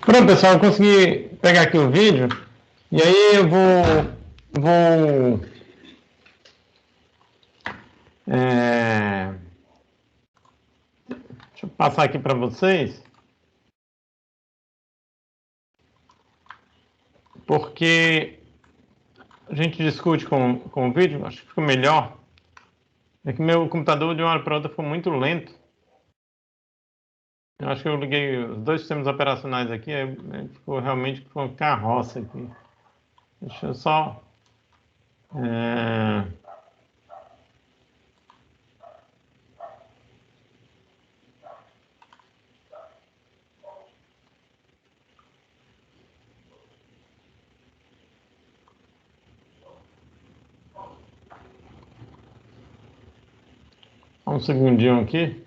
Pronto, pessoal, eu consegui pegar aqui o vídeo. E aí eu vou deixa eu passar aqui para vocês, porque a gente discute com o vídeo, acho que fica melhor. É que meu computador de uma hora para outra ficou muito lento. Eu acho que eu liguei os dois sistemas operacionais aqui, aí ficou realmente com uma carroça aqui. Deixa eu só. Um segundinho aqui.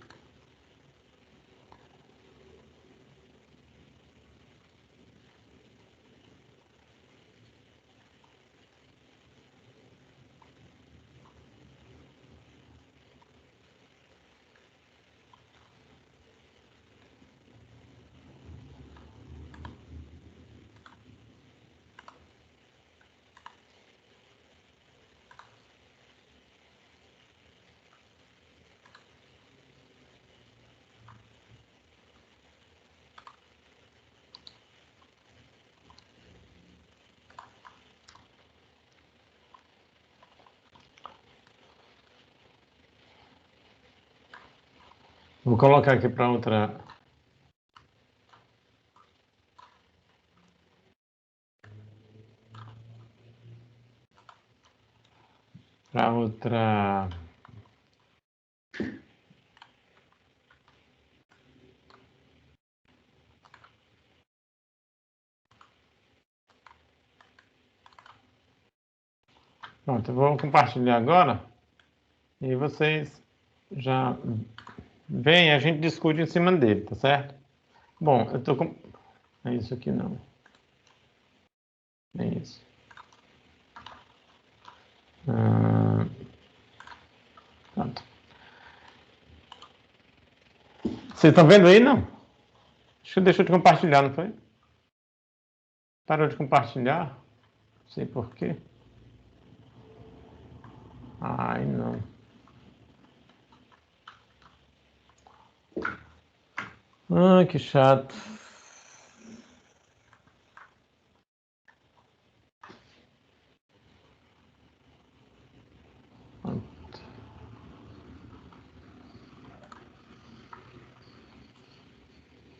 Vou colocar aqui para outra. Para outra. Pronto, eu vou compartilhar agora. E vocês já veem, a gente discute em cima dele, tá certo? Bom, eu tô com. É isso aqui não. É isso. Pronto. Vocês estão vendo aí, não? Acho que deixou de compartilhar, não foi? Parou de compartilhar? Não sei por quê. Ai, não. Ah, que chato.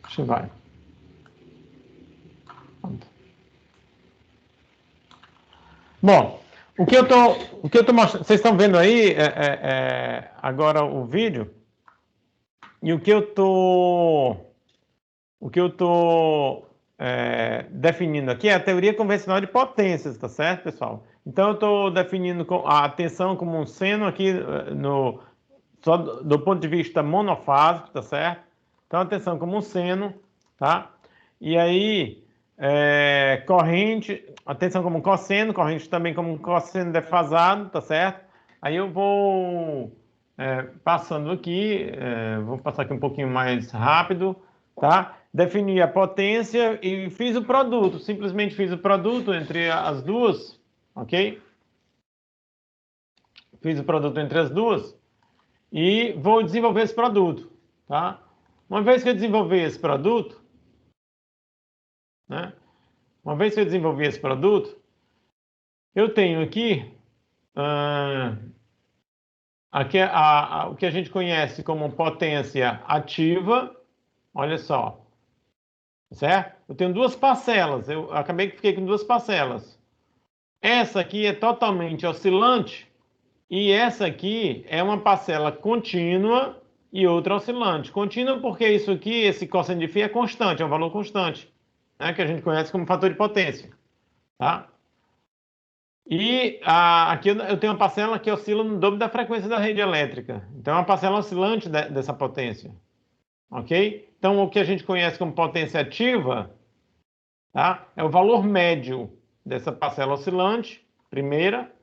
Deixa eu vai. Pronto. Bom, o que eu tô mostrando, vocês estão vendo aí agora o vídeo? E o que eu tô definindo aqui é a teoria convencional de potências, tá certo, pessoal? Então eu estou definindo a tensão como um seno aqui só do ponto de vista monofásico, tá certo? Então a tensão como um seno, tá? E aí corrente, a tensão como um cosseno, corrente também como um cosseno defasado, tá certo? Aí eu vou passando aqui, vou passar aqui um pouquinho mais rápido, tá? Defini a potência e fiz o produto, simplesmente fiz o produto entre as duas, ok? Fiz o produto entre as duas e vou desenvolver esse produto, tá? Uma vez que eu desenvolver esse produto, né? Uma vez que eu desenvolver esse produto, eu tenho aqui, aqui o que a gente conhece como potência ativa, olha só, certo? Eu tenho duas parcelas, eu acabei que fiquei com duas parcelas. Essa aqui é totalmente oscilante e essa aqui é uma parcela contínua e outra oscilante. Contínua porque isso aqui, esse cosseno de φ é constante, é um valor constante, né, que a gente conhece como fator de potência, tá? E aqui eu tenho uma parcela que oscila no dobro da frequência da rede elétrica. Então é uma parcela oscilante dessa potência, ok? Então o que a gente conhece como potência ativa, tá, é o valor médio dessa parcela oscilante, primeira,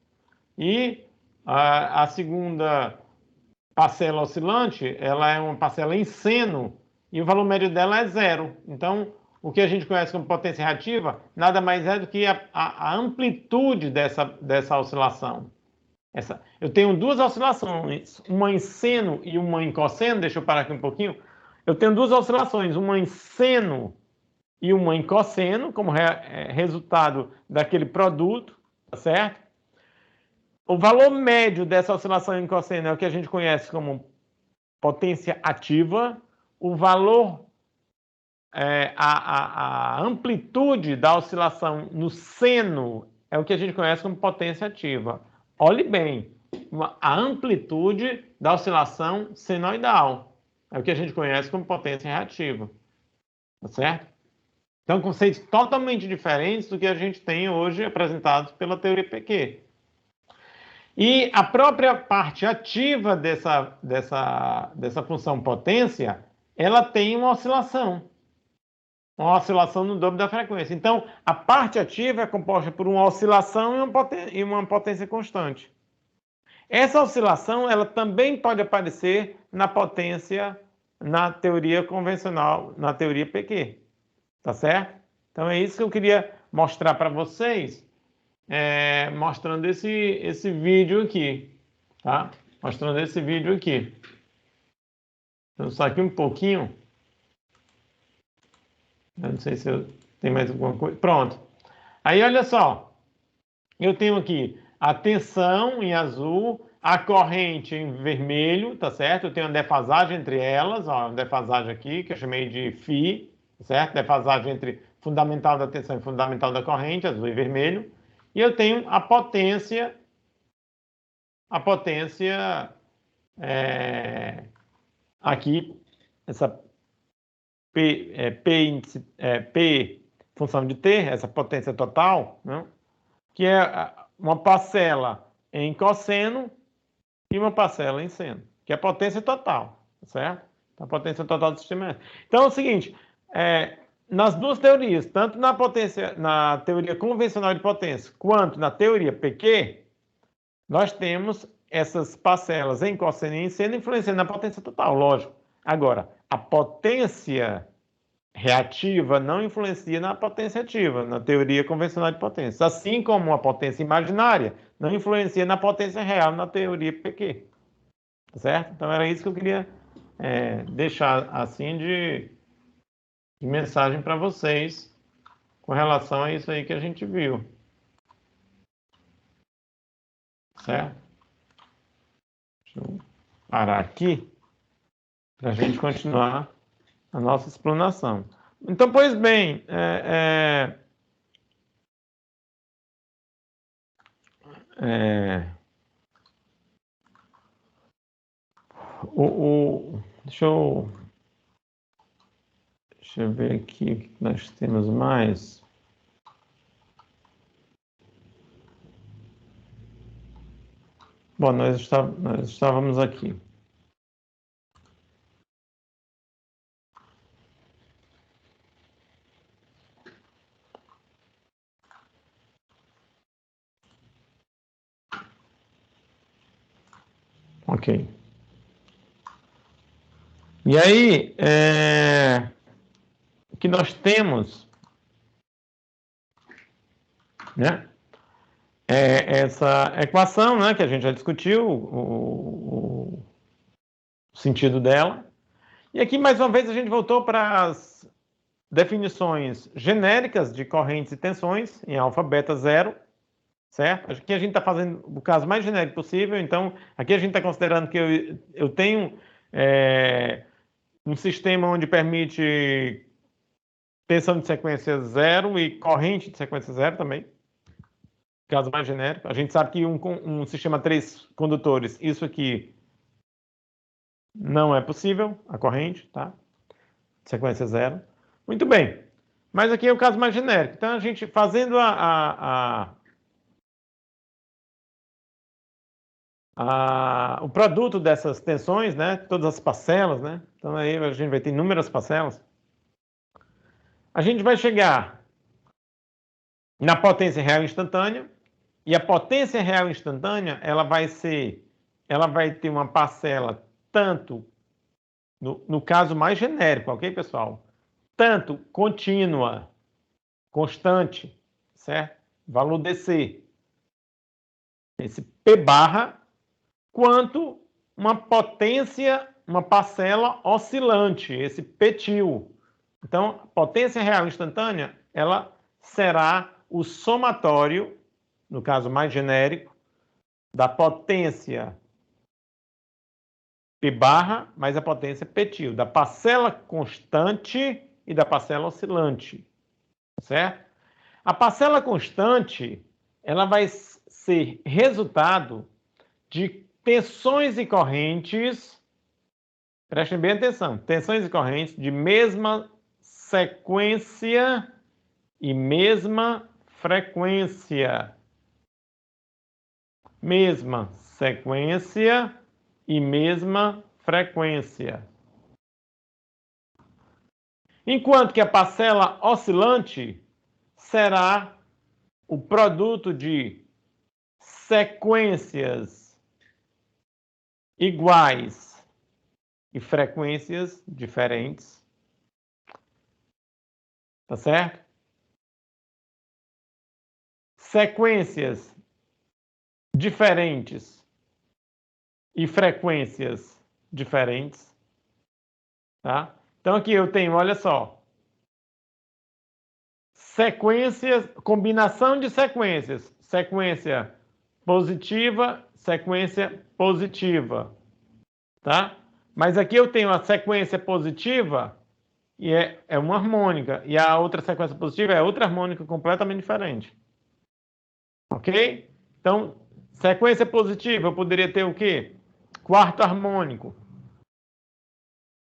e a segunda parcela oscilante, ela é uma parcela em seno e o valor médio dela é zero. Então, o que a gente conhece como potência reativa nada mais é do que a amplitude dessa oscilação. Eu tenho duas oscilações, uma em seno e uma em cosseno. Deixa eu parar aqui um pouquinho. Eu tenho duas oscilações, uma em seno e uma em cosseno, como resultado daquele produto, tá certo? O valor médio dessa oscilação em cosseno é o que a gente conhece como potência ativa. O valor, a amplitude da oscilação no seno é o que a gente conhece como potência ativa. Olhe bem, a amplitude da oscilação senoidal é o que a gente conhece como potência reativa, tá certo? Então, conceitos totalmente diferentes do que a gente tem hoje apresentados pela teoria PQ. E a própria parte ativa dessa função potência, ela tem uma oscilação no dobro da frequência. Então, a parte ativa é composta por uma oscilação e uma potência constante. Essa oscilação, ela também pode aparecer na potência, na teoria convencional, na teoria PQ. Tá certo? Então, é isso que eu queria mostrar para vocês, mostrando esse vídeo aqui, tá? Mostrando esse vídeo aqui. Então, só aqui um pouquinho. Eu não sei se tem mais alguma coisa. Pronto. Aí, olha só. Eu tenho aqui a tensão em azul, a corrente em vermelho, tá certo? Eu tenho uma defasagem entre elas, ó, uma defasagem aqui, que eu chamei de φ, certo? Defasagem entre fundamental da tensão e fundamental da corrente, azul e vermelho. E eu tenho a potência aqui, essa P função de t, essa potência total, né? Que é uma parcela em cosseno e uma parcela em seno, que é a potência total, certo? A potência total do sistema. Então é o seguinte, nas duas teorias, tanto na teoria convencional de potência, quanto na teoria PQ, nós temos essas parcelas em cosseno e em seno influenciando na potência total, lógico. Agora, a potência reativa não influencia na potência ativa, na teoria convencional de potência. Assim como a potência imaginária não influencia na potência real na teoria PQ. Certo? Então era isso que eu queria deixar assim de mensagem para vocês com relação a isso aí que a gente viu. Certo? Deixa eu parar aqui para a gente continuar a nossa explanação. Então, pois bem, deixa eu ver aqui o que nós temos mais. Bom, nós estávamos aqui. Ok. E aí, o que nós temos, né, é essa equação, né, que a gente já discutiu, o sentido dela. E aqui, mais uma vez, a gente voltou para as definições genéricas de correntes e tensões em alfa, beta, zero, certo? Aqui a gente está fazendo o caso mais genérico possível, então aqui a gente está considerando que eu tenho um sistema onde permite tensão de sequência zero e corrente de sequência zero também, caso mais genérico. A gente sabe que um sistema 3 condutores, isso aqui não é possível, a corrente, tá? Sequência zero. Muito bem. Mas aqui é o caso mais genérico. Então, a gente fazendo o produto dessas tensões, né? Todas as parcelas, né? Então, aí a gente vai ter inúmeras parcelas. A gente vai chegar na potência real instantânea. E a potência real instantânea, ela vai ter uma parcela tanto, no caso mais genérico, ok, pessoal? tanto contínua, constante, certo? Valor DC. Esse P barra, quanto uma potência, uma parcela oscilante, esse Ptil. Então, a potência real instantânea, ela será o somatório, no caso mais genérico, da potência P barra mais a potência Ptil, da parcela constante e da parcela oscilante, certo? A parcela constante, ela vai ser resultado de tensões e correntes, prestem bem atenção, tensões e correntes de mesma sequência e mesma frequência. Mesma sequência e mesma frequência. Enquanto que a parcela oscilante será o produto de sequências iguais e frequências diferentes. Tá certo? Sequências diferentes e frequências diferentes. Tá? Então aqui eu tenho, olha só, sequências, combinação de sequências, sequência positiva, sequência positiva, tá? Mas aqui eu tenho a sequência positiva e é uma harmônica, e a outra sequência positiva é outra harmônica completamente diferente. Ok? Então, sequência positiva eu poderia ter o quê? Quarto harmônico.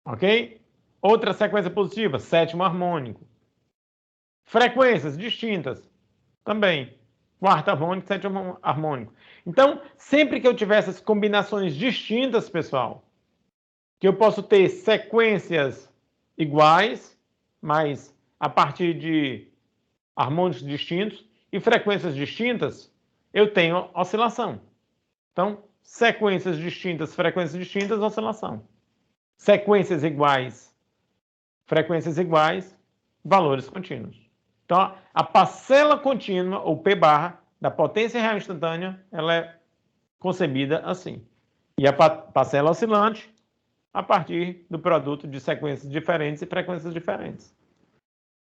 Ok? Outra sequência positiva, sétimo harmônico. Frequências distintas também. Quarto harmônico, sétimo harmônico. Então, sempre que eu tiver essas combinações distintas, pessoal, que eu posso ter sequências iguais, mas a partir de harmônicos distintos, e frequências distintas, eu tenho oscilação. Então, sequências distintas, frequências distintas, oscilação. Sequências iguais, frequências iguais, valores contínuos. Então, a parcela contínua, ou P barra, da potência real instantânea, ela é concebida assim. E a parcela oscilante, a partir do produto de sequências diferentes e frequências diferentes.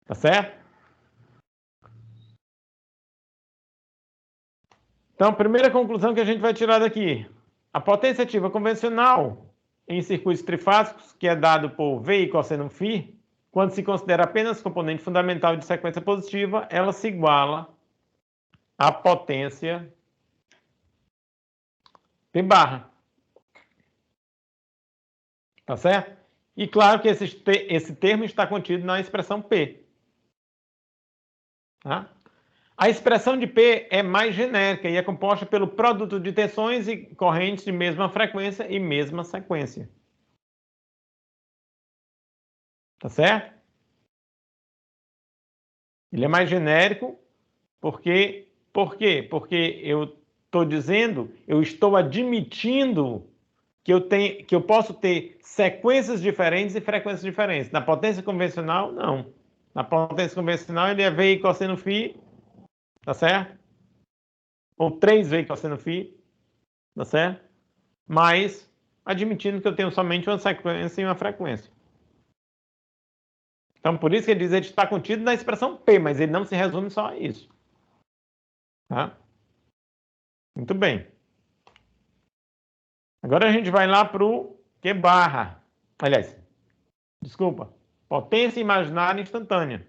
Tá certo? Então, a primeira conclusão que a gente vai tirar daqui. A potência ativa convencional em circuitos trifásicos, que é dado por V e cosseno φ, quando se considera apenas componente fundamental de sequência positiva, ela se iguala à potência P barra. Tá certo? E claro que esse termo está contido na expressão P. Tá? A expressão de P é mais genérica e é composta pelo produto de tensões e correntes de mesma frequência e mesma sequência. Tá certo? Ele é mais genérico por quê? Porque eu estou dizendo, eu estou admitindo que eu posso ter sequências diferentes e frequências diferentes. Na potência convencional, não. Na potência convencional, ele é V e cosseno φ, tá certo? Ou 3V cosseno φ, tá certo? Mas admitindo que eu tenho somente uma sequência e uma frequência. Então, por isso que ele diz que ele está contido na expressão P, mas ele não se resume só a isso. Tá? Muito bem. Agora a gente vai lá para o Q barra. Aliás, desculpa. Potência imaginária instantânea.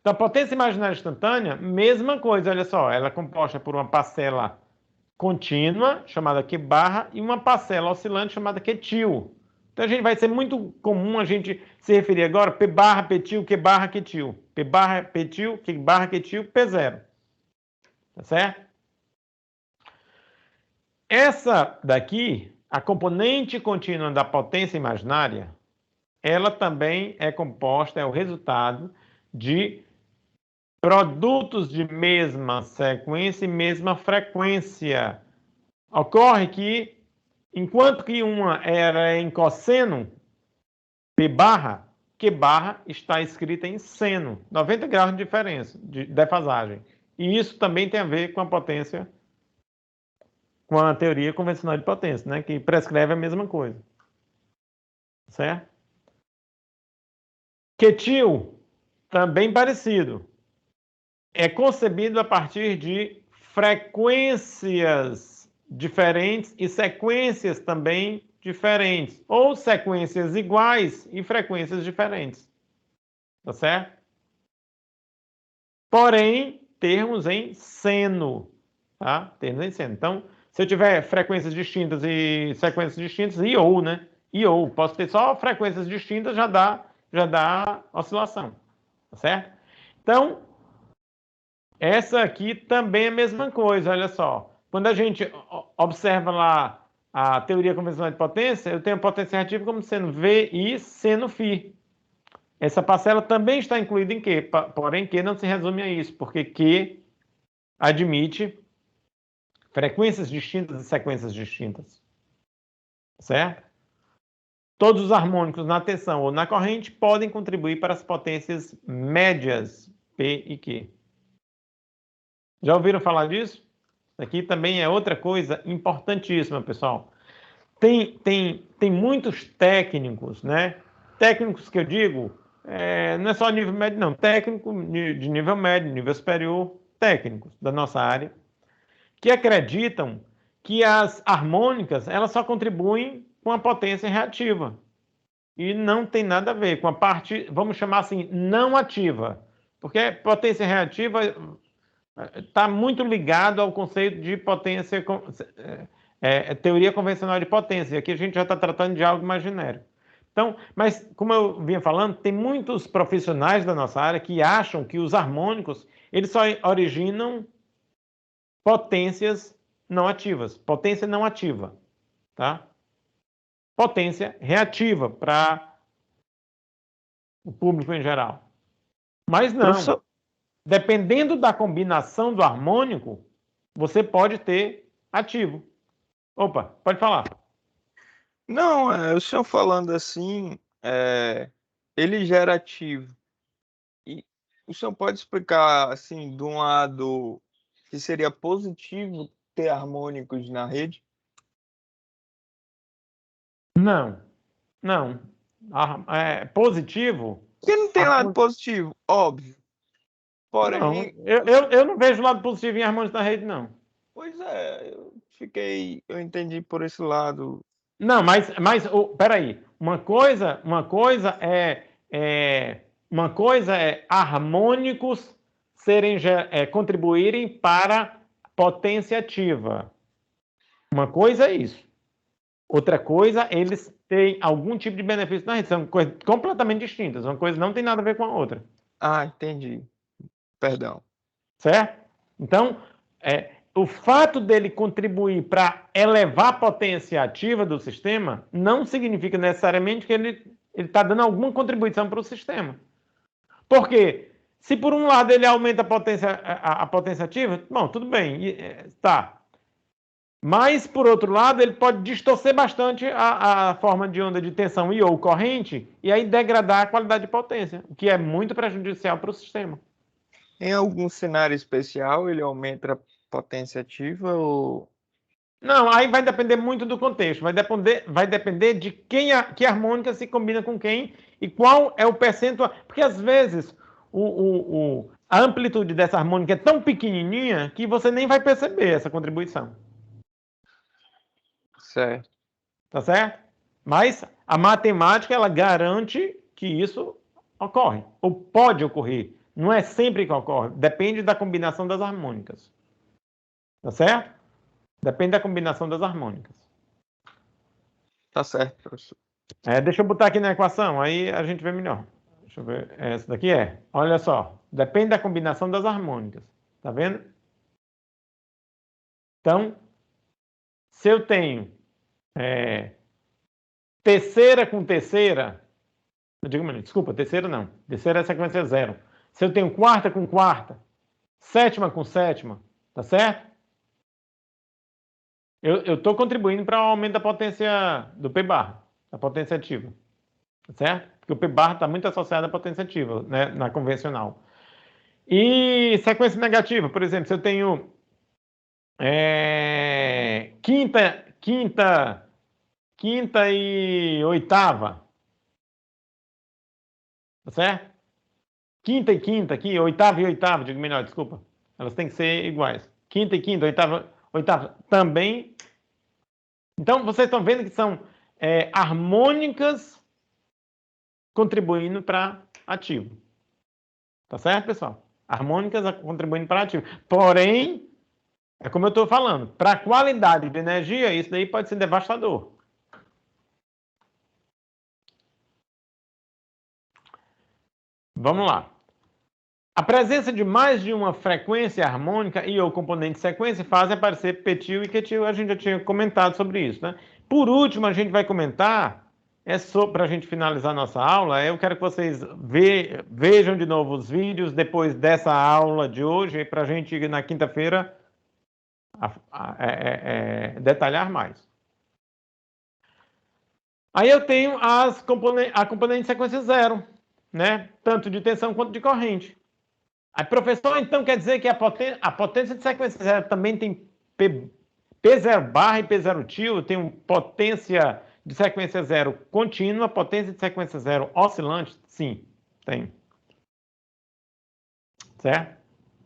Então, a potência imaginária instantânea, mesma coisa, olha só. Ela é composta por uma parcela contínua, chamada Q barra, e uma parcela oscilante, chamada Qtil. Então, vai ser muito comum a gente se referir agora P barra, Ptil, Q barra, Qtil. P barra, Ptil, Q barra, Qtil, P0. Tá certo? Essa daqui, a componente contínua da potência imaginária, ela também é composta, é o resultado de produtos de mesma sequência e mesma frequência. Ocorre que, enquanto que uma era em cosseno, P barra, Q barra está escrita em seno, 90 graus de diferença, de defasagem. E isso também tem a ver com a potência, com a teoria convencional de potência, né? Que prescreve a mesma coisa. Certo? Quetil, também parecido. É concebido a partir de frequências diferentes e sequências também diferentes, ou sequências iguais e frequências diferentes. Tá certo? Porém, termos em seno, tá? Termos em seno. Então, se eu tiver frequências distintas e sequências distintas, e ou, né? E ou, posso ter só frequências distintas, já dá oscilação, tá certo? Então, essa aqui também é a mesma coisa, olha só. Quando a gente observa lá a teoria convencional de potência, eu tenho a potência reativa como sendo V e seno φ. Essa parcela também está incluída em Q, porém Q não se resume a isso, porque Q admite frequências distintas e sequências distintas, certo? Todos os harmônicos na tensão ou na corrente podem contribuir para as potências médias P e Q. Já ouviram falar disso? Aqui também é outra coisa importantíssima, pessoal. Tem muitos técnicos, né? Técnicos que eu digo, não é só nível médio, não. Técnico de nível médio, nível superior, técnicos da nossa área, que acreditam que as harmônicas, elas só contribuem com a potência reativa. E não tem nada a ver com a parte, vamos chamar assim, não ativa. Porque potência reativa está muito ligado ao conceito de potência, teoria convencional de potência. Aqui a gente já está tratando de algo mais genérico. Então, mas como eu vinha falando, tem muitos profissionais da nossa área que acham que os harmônicos, eles só originam potências não ativas, potência não ativa, tá? Potência reativa para o público em geral. Mas não. Professor, Dependendo da combinação do harmônico, você pode ter ativo. Opa, pode falar. não, o senhor falando assim, ele gera ativo. E o senhor pode explicar, assim, de um lado, que seria positivo ter harmônicos na rede? Não, não. Positivo? Porque não tem lado harmônico- positivo, óbvio. Não, Porém, eu não vejo lado positivo em harmônicos na rede, não. pois eu entendi por esse lado. Não, mas peraí. Uma coisa é harmônicos contribuírem para potência ativa. Uma coisa é isso. Outra coisa, eles têm algum tipo de benefício na rede. São coisas completamente distintas. Uma coisa não tem nada a ver com a outra. Ah, entendi. Perdão. Certo? Então, o fato dele contribuir para elevar a potência ativa do sistema não significa necessariamente que ele está dando alguma contribuição para o sistema. Por quê? Se por um lado ele aumenta a potência ativa, bom, tudo bem, tá. Mas, por outro lado, ele pode distorcer bastante a forma de onda de tensão e ou corrente e aí degradar a qualidade de potência, o que é muito prejudicial para o sistema. Em algum cenário especial, ele aumenta a potência ativa ou... Não, aí vai depender muito do contexto, vai depender de que harmônica se combina com quem e qual é o percentual. Porque, às vezes, a amplitude dessa harmônica é tão pequenininha que você nem vai perceber essa contribuição. Certo. Tá certo? Mas a matemática, ela garante que isso ocorre, ou pode ocorrer. Não é sempre que ocorre, depende da combinação das harmônicas. Tá certo? Depende da combinação das harmônicas. Tá certo, professor. Deixa eu botar aqui na equação, aí a gente vê melhor. Deixa eu ver. Essa daqui olha só, depende da combinação das harmônicas. Tá vendo? Então, se eu tenho terceira com terceira, desculpa, terceira não. Terceira é a sequência zero. Se eu tenho quarta com quarta, sétima com sétima, tá certo? Eu estou contribuindo para o aumento da potência do P bar, da potência ativa, tá certo? Porque porque o P barra está muito associado à potência ativa, né, na convencional. E sequência negativa, por exemplo, se eu tenho quinta e oitava, tá certo? Quinta e quinta aqui, oitava e oitava, digo melhor, desculpa. Elas têm que ser iguais. Quinta e quinta, oitava também. Então, vocês estão vendo que são harmônicas contribuindo para ativo. Tá certo, pessoal? Harmônicas contribuindo para ativo. Porém, é como eu estou falando, para a qualidade de energia, isso daí pode ser devastador. Vamos lá. A presença de mais de uma frequência harmônica e ou componente de sequência faz aparecer petil e quetil. A gente já tinha comentado sobre isso, né? Por último, a gente vai comentar, para a gente finalizar nossa aula, eu quero que vocês vejam de novo os vídeos depois dessa aula de hoje, para a gente, na quinta-feira, detalhar mais. Aí eu tenho a componente de sequência zero, né? Tanto de tensão quanto de corrente. Aí, professor, então quer dizer que a potência de sequência zero também tem P0 barra e P0 tio, tem potência de sequência zero contínua, potência de sequência zero oscilante? Sim, tem. Certo?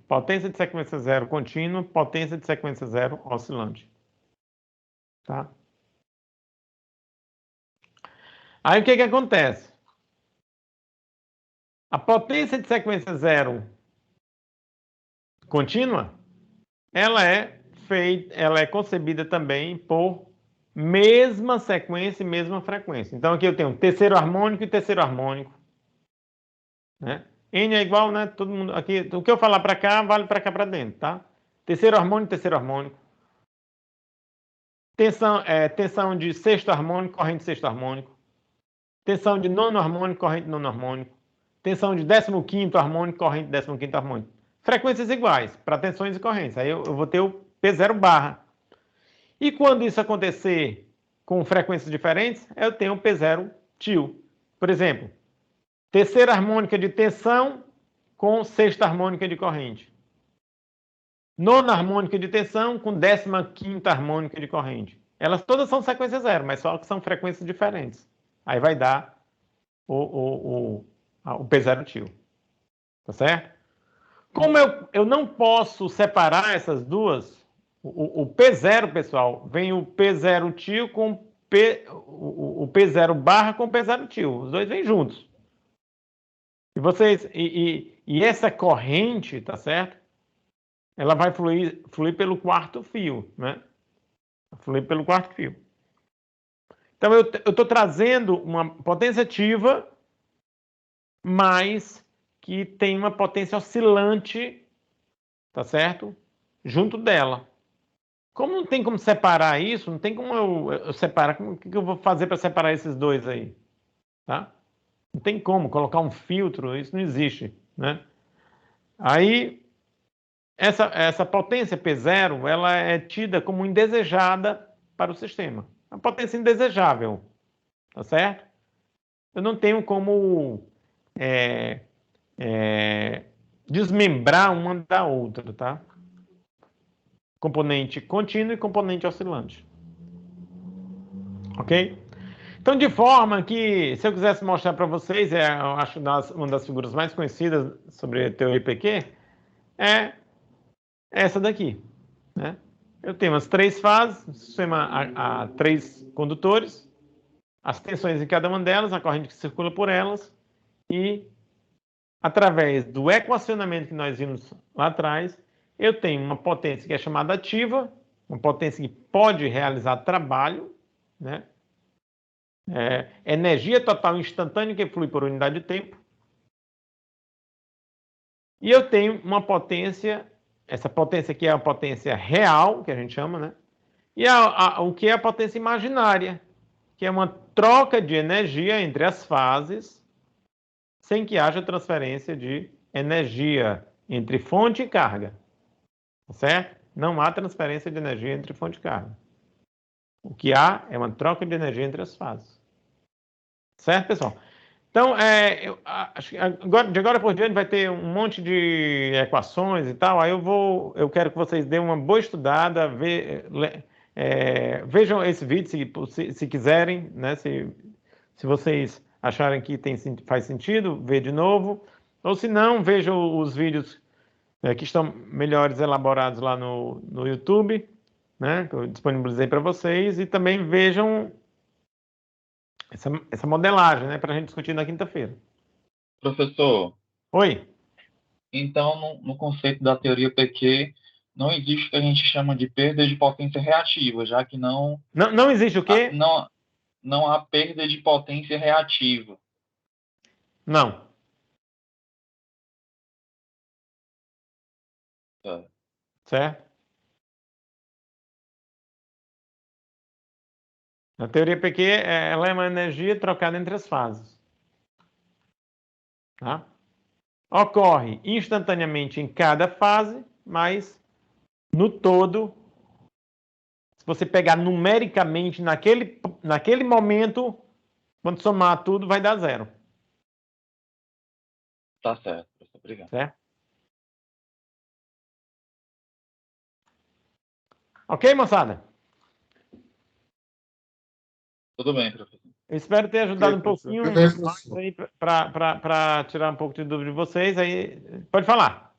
Potência de sequência zero contínua, potência de sequência zero oscilante. Tá? Aí o que acontece? A potência de sequência zero contínua, ela é concebida também por mesma sequência e mesma frequência. Então aqui eu tenho terceiro harmônico e terceiro harmônico, né? N é igual, né? Todo mundo aqui, o que eu falar para cá vale para cá para dentro, tá? Terceiro harmônico, terceiro harmônico. Tensão de sexto harmônico, corrente de sexto harmônico. Tensão de nono harmônico, corrente de nono harmônico. Tensão de 15º harmônico, corrente de 15º harmônico. Frequências iguais, para tensões e correntes. Aí eu vou ter o P0 barra. E quando isso acontecer com frequências diferentes, eu tenho o P0 tio. Por exemplo, terceira harmônica de tensão com sexta harmônica de corrente. Nona harmônica de tensão com 15ª harmônica de corrente. Elas todas são sequência zero, mas só que são frequências diferentes. Aí vai dar o P0 tio. Tá certo? Como eu não posso separar essas duas, o P0, pessoal, vem o P0 tio com o P0 barra com o P0 tio. Os dois vêm juntos. E essa corrente, tá certo? Ela vai fluir pelo quarto fio, né? Fluir pelo quarto fio. Então, eu estou trazendo uma potência ativa, mas que tem uma potência oscilante, tá certo? Junto dela. Como não tem como separar isso, não tem como eu separar, o que eu vou fazer para separar esses dois aí? Tá? Não tem como colocar um filtro, isso não existe, né? Aí, essa potência P0, ela é tida como indesejada para o sistema. Uma potência indesejável, tá certo? Eu não tenho como desmembrar uma da outra, tá? Componente contínuo e componente oscilante. Ok? Então, de forma que, se eu quisesse mostrar para vocês, eu acho uma das figuras mais conhecidas sobre teoria PQ, é essa daqui, né? Eu tenho as três fases, sistema a três condutores, as tensões em cada uma delas, a corrente que circula por elas, e através do equacionamento que nós vimos lá atrás, eu tenho uma potência que é chamada ativa, uma potência que pode realizar trabalho, né? Energia total instantânea que flui por unidade de tempo. E eu tenho uma potência, essa potência aqui é a potência real, que a gente chama, né? E o que é a potência imaginária, que é uma troca de energia entre as fases, sem que haja transferência de energia entre fonte e carga. Certo? Não há transferência de energia entre fonte e carga. O que há é uma troca de energia entre as fases. Certo, pessoal? Então, acho que de agora por diante vai ter um monte de equações e tal. Aí eu quero que vocês deem uma boa estudada, vejam esse vídeo se quiserem, né? Se vocês acharem que faz sentido, vê de novo. Ou se não, vejam os vídeos que estão melhores elaborados lá no YouTube, né? Que eu disponibilizei para vocês. E também vejam essa modelagem, né? Para a gente discutir na quinta-feira. Professor, Oi? então no conceito da teoria PQ não existe o que a gente chama de perda de potência reativa, já que Não existe o quê? Não há perda de potência reativa. Não. Tá. Certo? A teoria PQ, ela é uma energia trocada entre as fases. Tá? Ocorre instantaneamente em cada fase, mas no todo, se você pegar numericamente naquele momento, quando somar tudo, vai dar zero. Tá certo, professor. Obrigado. Certo? Ok, moçada? Tudo bem, professor. Eu espero ter ajudado um professor. pouquinho mais aí para tirar um pouco de dúvida de vocês. Aí, pode falar.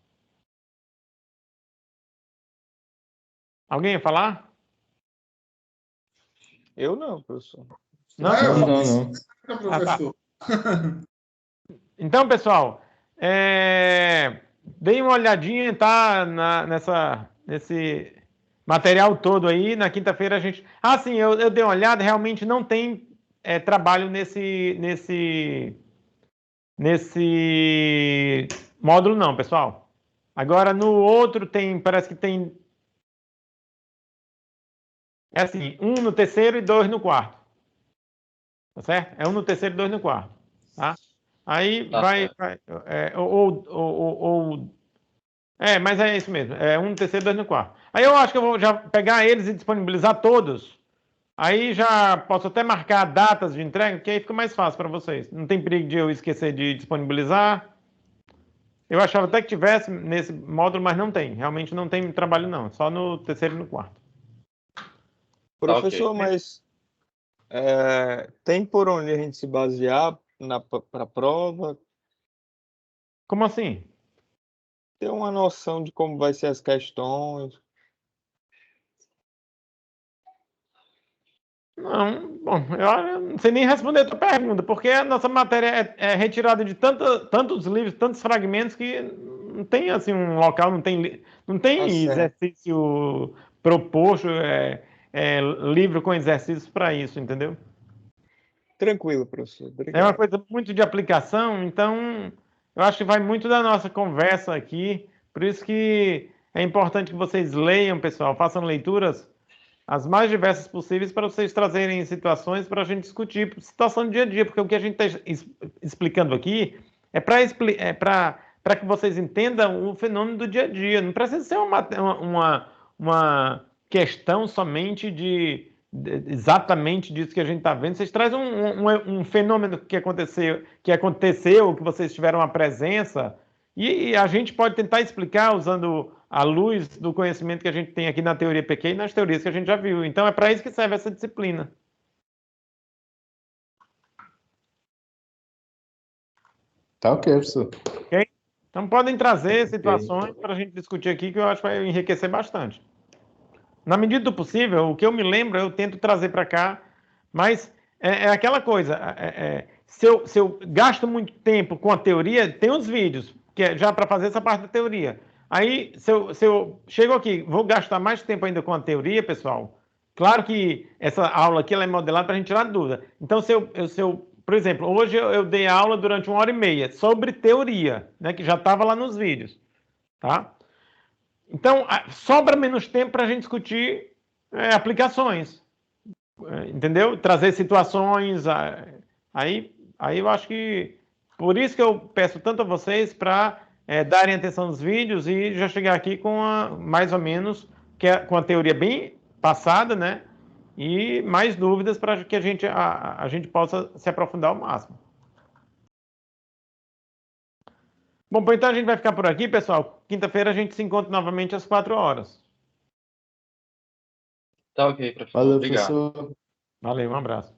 Alguém ia falar? Eu não, professor. Não? Não. Professor. Então, pessoal, deem uma olhadinha, tá? Nesse material todo aí. Na quinta-feira a gente. Ah, sim, eu dei uma olhada, realmente não tem trabalho nesse módulo, não, pessoal. Agora no outro parece que tem. É assim, 1 no terceiro e 2 no quarto. Tá certo? É 1 no terceiro e 2 no quarto. Tá? Aí Tá vai. certo. Mas é isso mesmo. É 1 no terceiro e 2 no quarto. Aí eu acho que eu vou já pegar eles e disponibilizar todos. Aí já posso até marcar datas de entrega, que aí fica mais fácil para vocês. Não tem perigo de eu esquecer de disponibilizar. Eu achava até que tivesse nesse módulo, mas não tem. Realmente não tem trabalho, não. Só no terceiro e no quarto. Professor, ok. mas tem por onde a gente se basear para a prova? Como assim? Ter uma noção de como vai ser as questões? Não, bom, eu não sei nem responder a tua pergunta, porque a nossa matéria é retirada de tantos livros, tantos fragmentos, que não tem assim um local, não tem Tá certo. exercício proposto, livro com exercícios para isso, entendeu? Tranquilo, professor. É uma Obrigado. coisa muito de aplicação, então eu acho que vai muito da nossa conversa aqui, por isso que é importante que vocês leiam, pessoal, façam leituras as mais diversas possíveis para vocês trazerem situações para a gente discutir, situação do dia a dia, porque o que a gente está explicando aqui é para que vocês entendam o fenômeno do dia a dia. Não precisa ser uma questão somente exatamente disso que a gente está vendo. Vocês trazem um fenômeno que aconteceu, que vocês tiveram uma presença, e a gente pode tentar explicar usando à luz do conhecimento que a gente tem aqui na teoria PQ e nas teorias que a gente já viu. Então, é para isso que serve essa disciplina. Tá ok, professor. Ok? Então, podem trazer situações para a gente discutir aqui, que eu acho que vai enriquecer bastante. Na medida do possível, o que eu me lembro, eu tento trazer para cá, mas é aquela coisa, se eu gasto muito tempo com a teoria, tem uns vídeos, que é já para fazer essa parte da teoria. Aí, se eu chego aqui, vou gastar mais tempo ainda com a teoria, pessoal, claro que essa aula aqui ela é modelada para a gente tirar dúvida. Então, por exemplo, hoje eu dei aula durante 1h30 sobre teoria, né, que já estava lá nos vídeos, tá? Então, sobra menos tempo para a gente discutir aplicações, entendeu? Trazer situações. Aí eu acho que por isso que eu peço tanto a vocês para darem atenção nos vídeos e já chegar aqui com mais ou menos com a teoria bem passada, né? E mais dúvidas para que a gente possa se aprofundar ao máximo. Bom, pois então a gente vai ficar por aqui, pessoal. Quinta-feira a gente se encontra novamente às 4 horas. Tá ok, professor. Valeu, Obrigado. professor. Valeu, um abraço.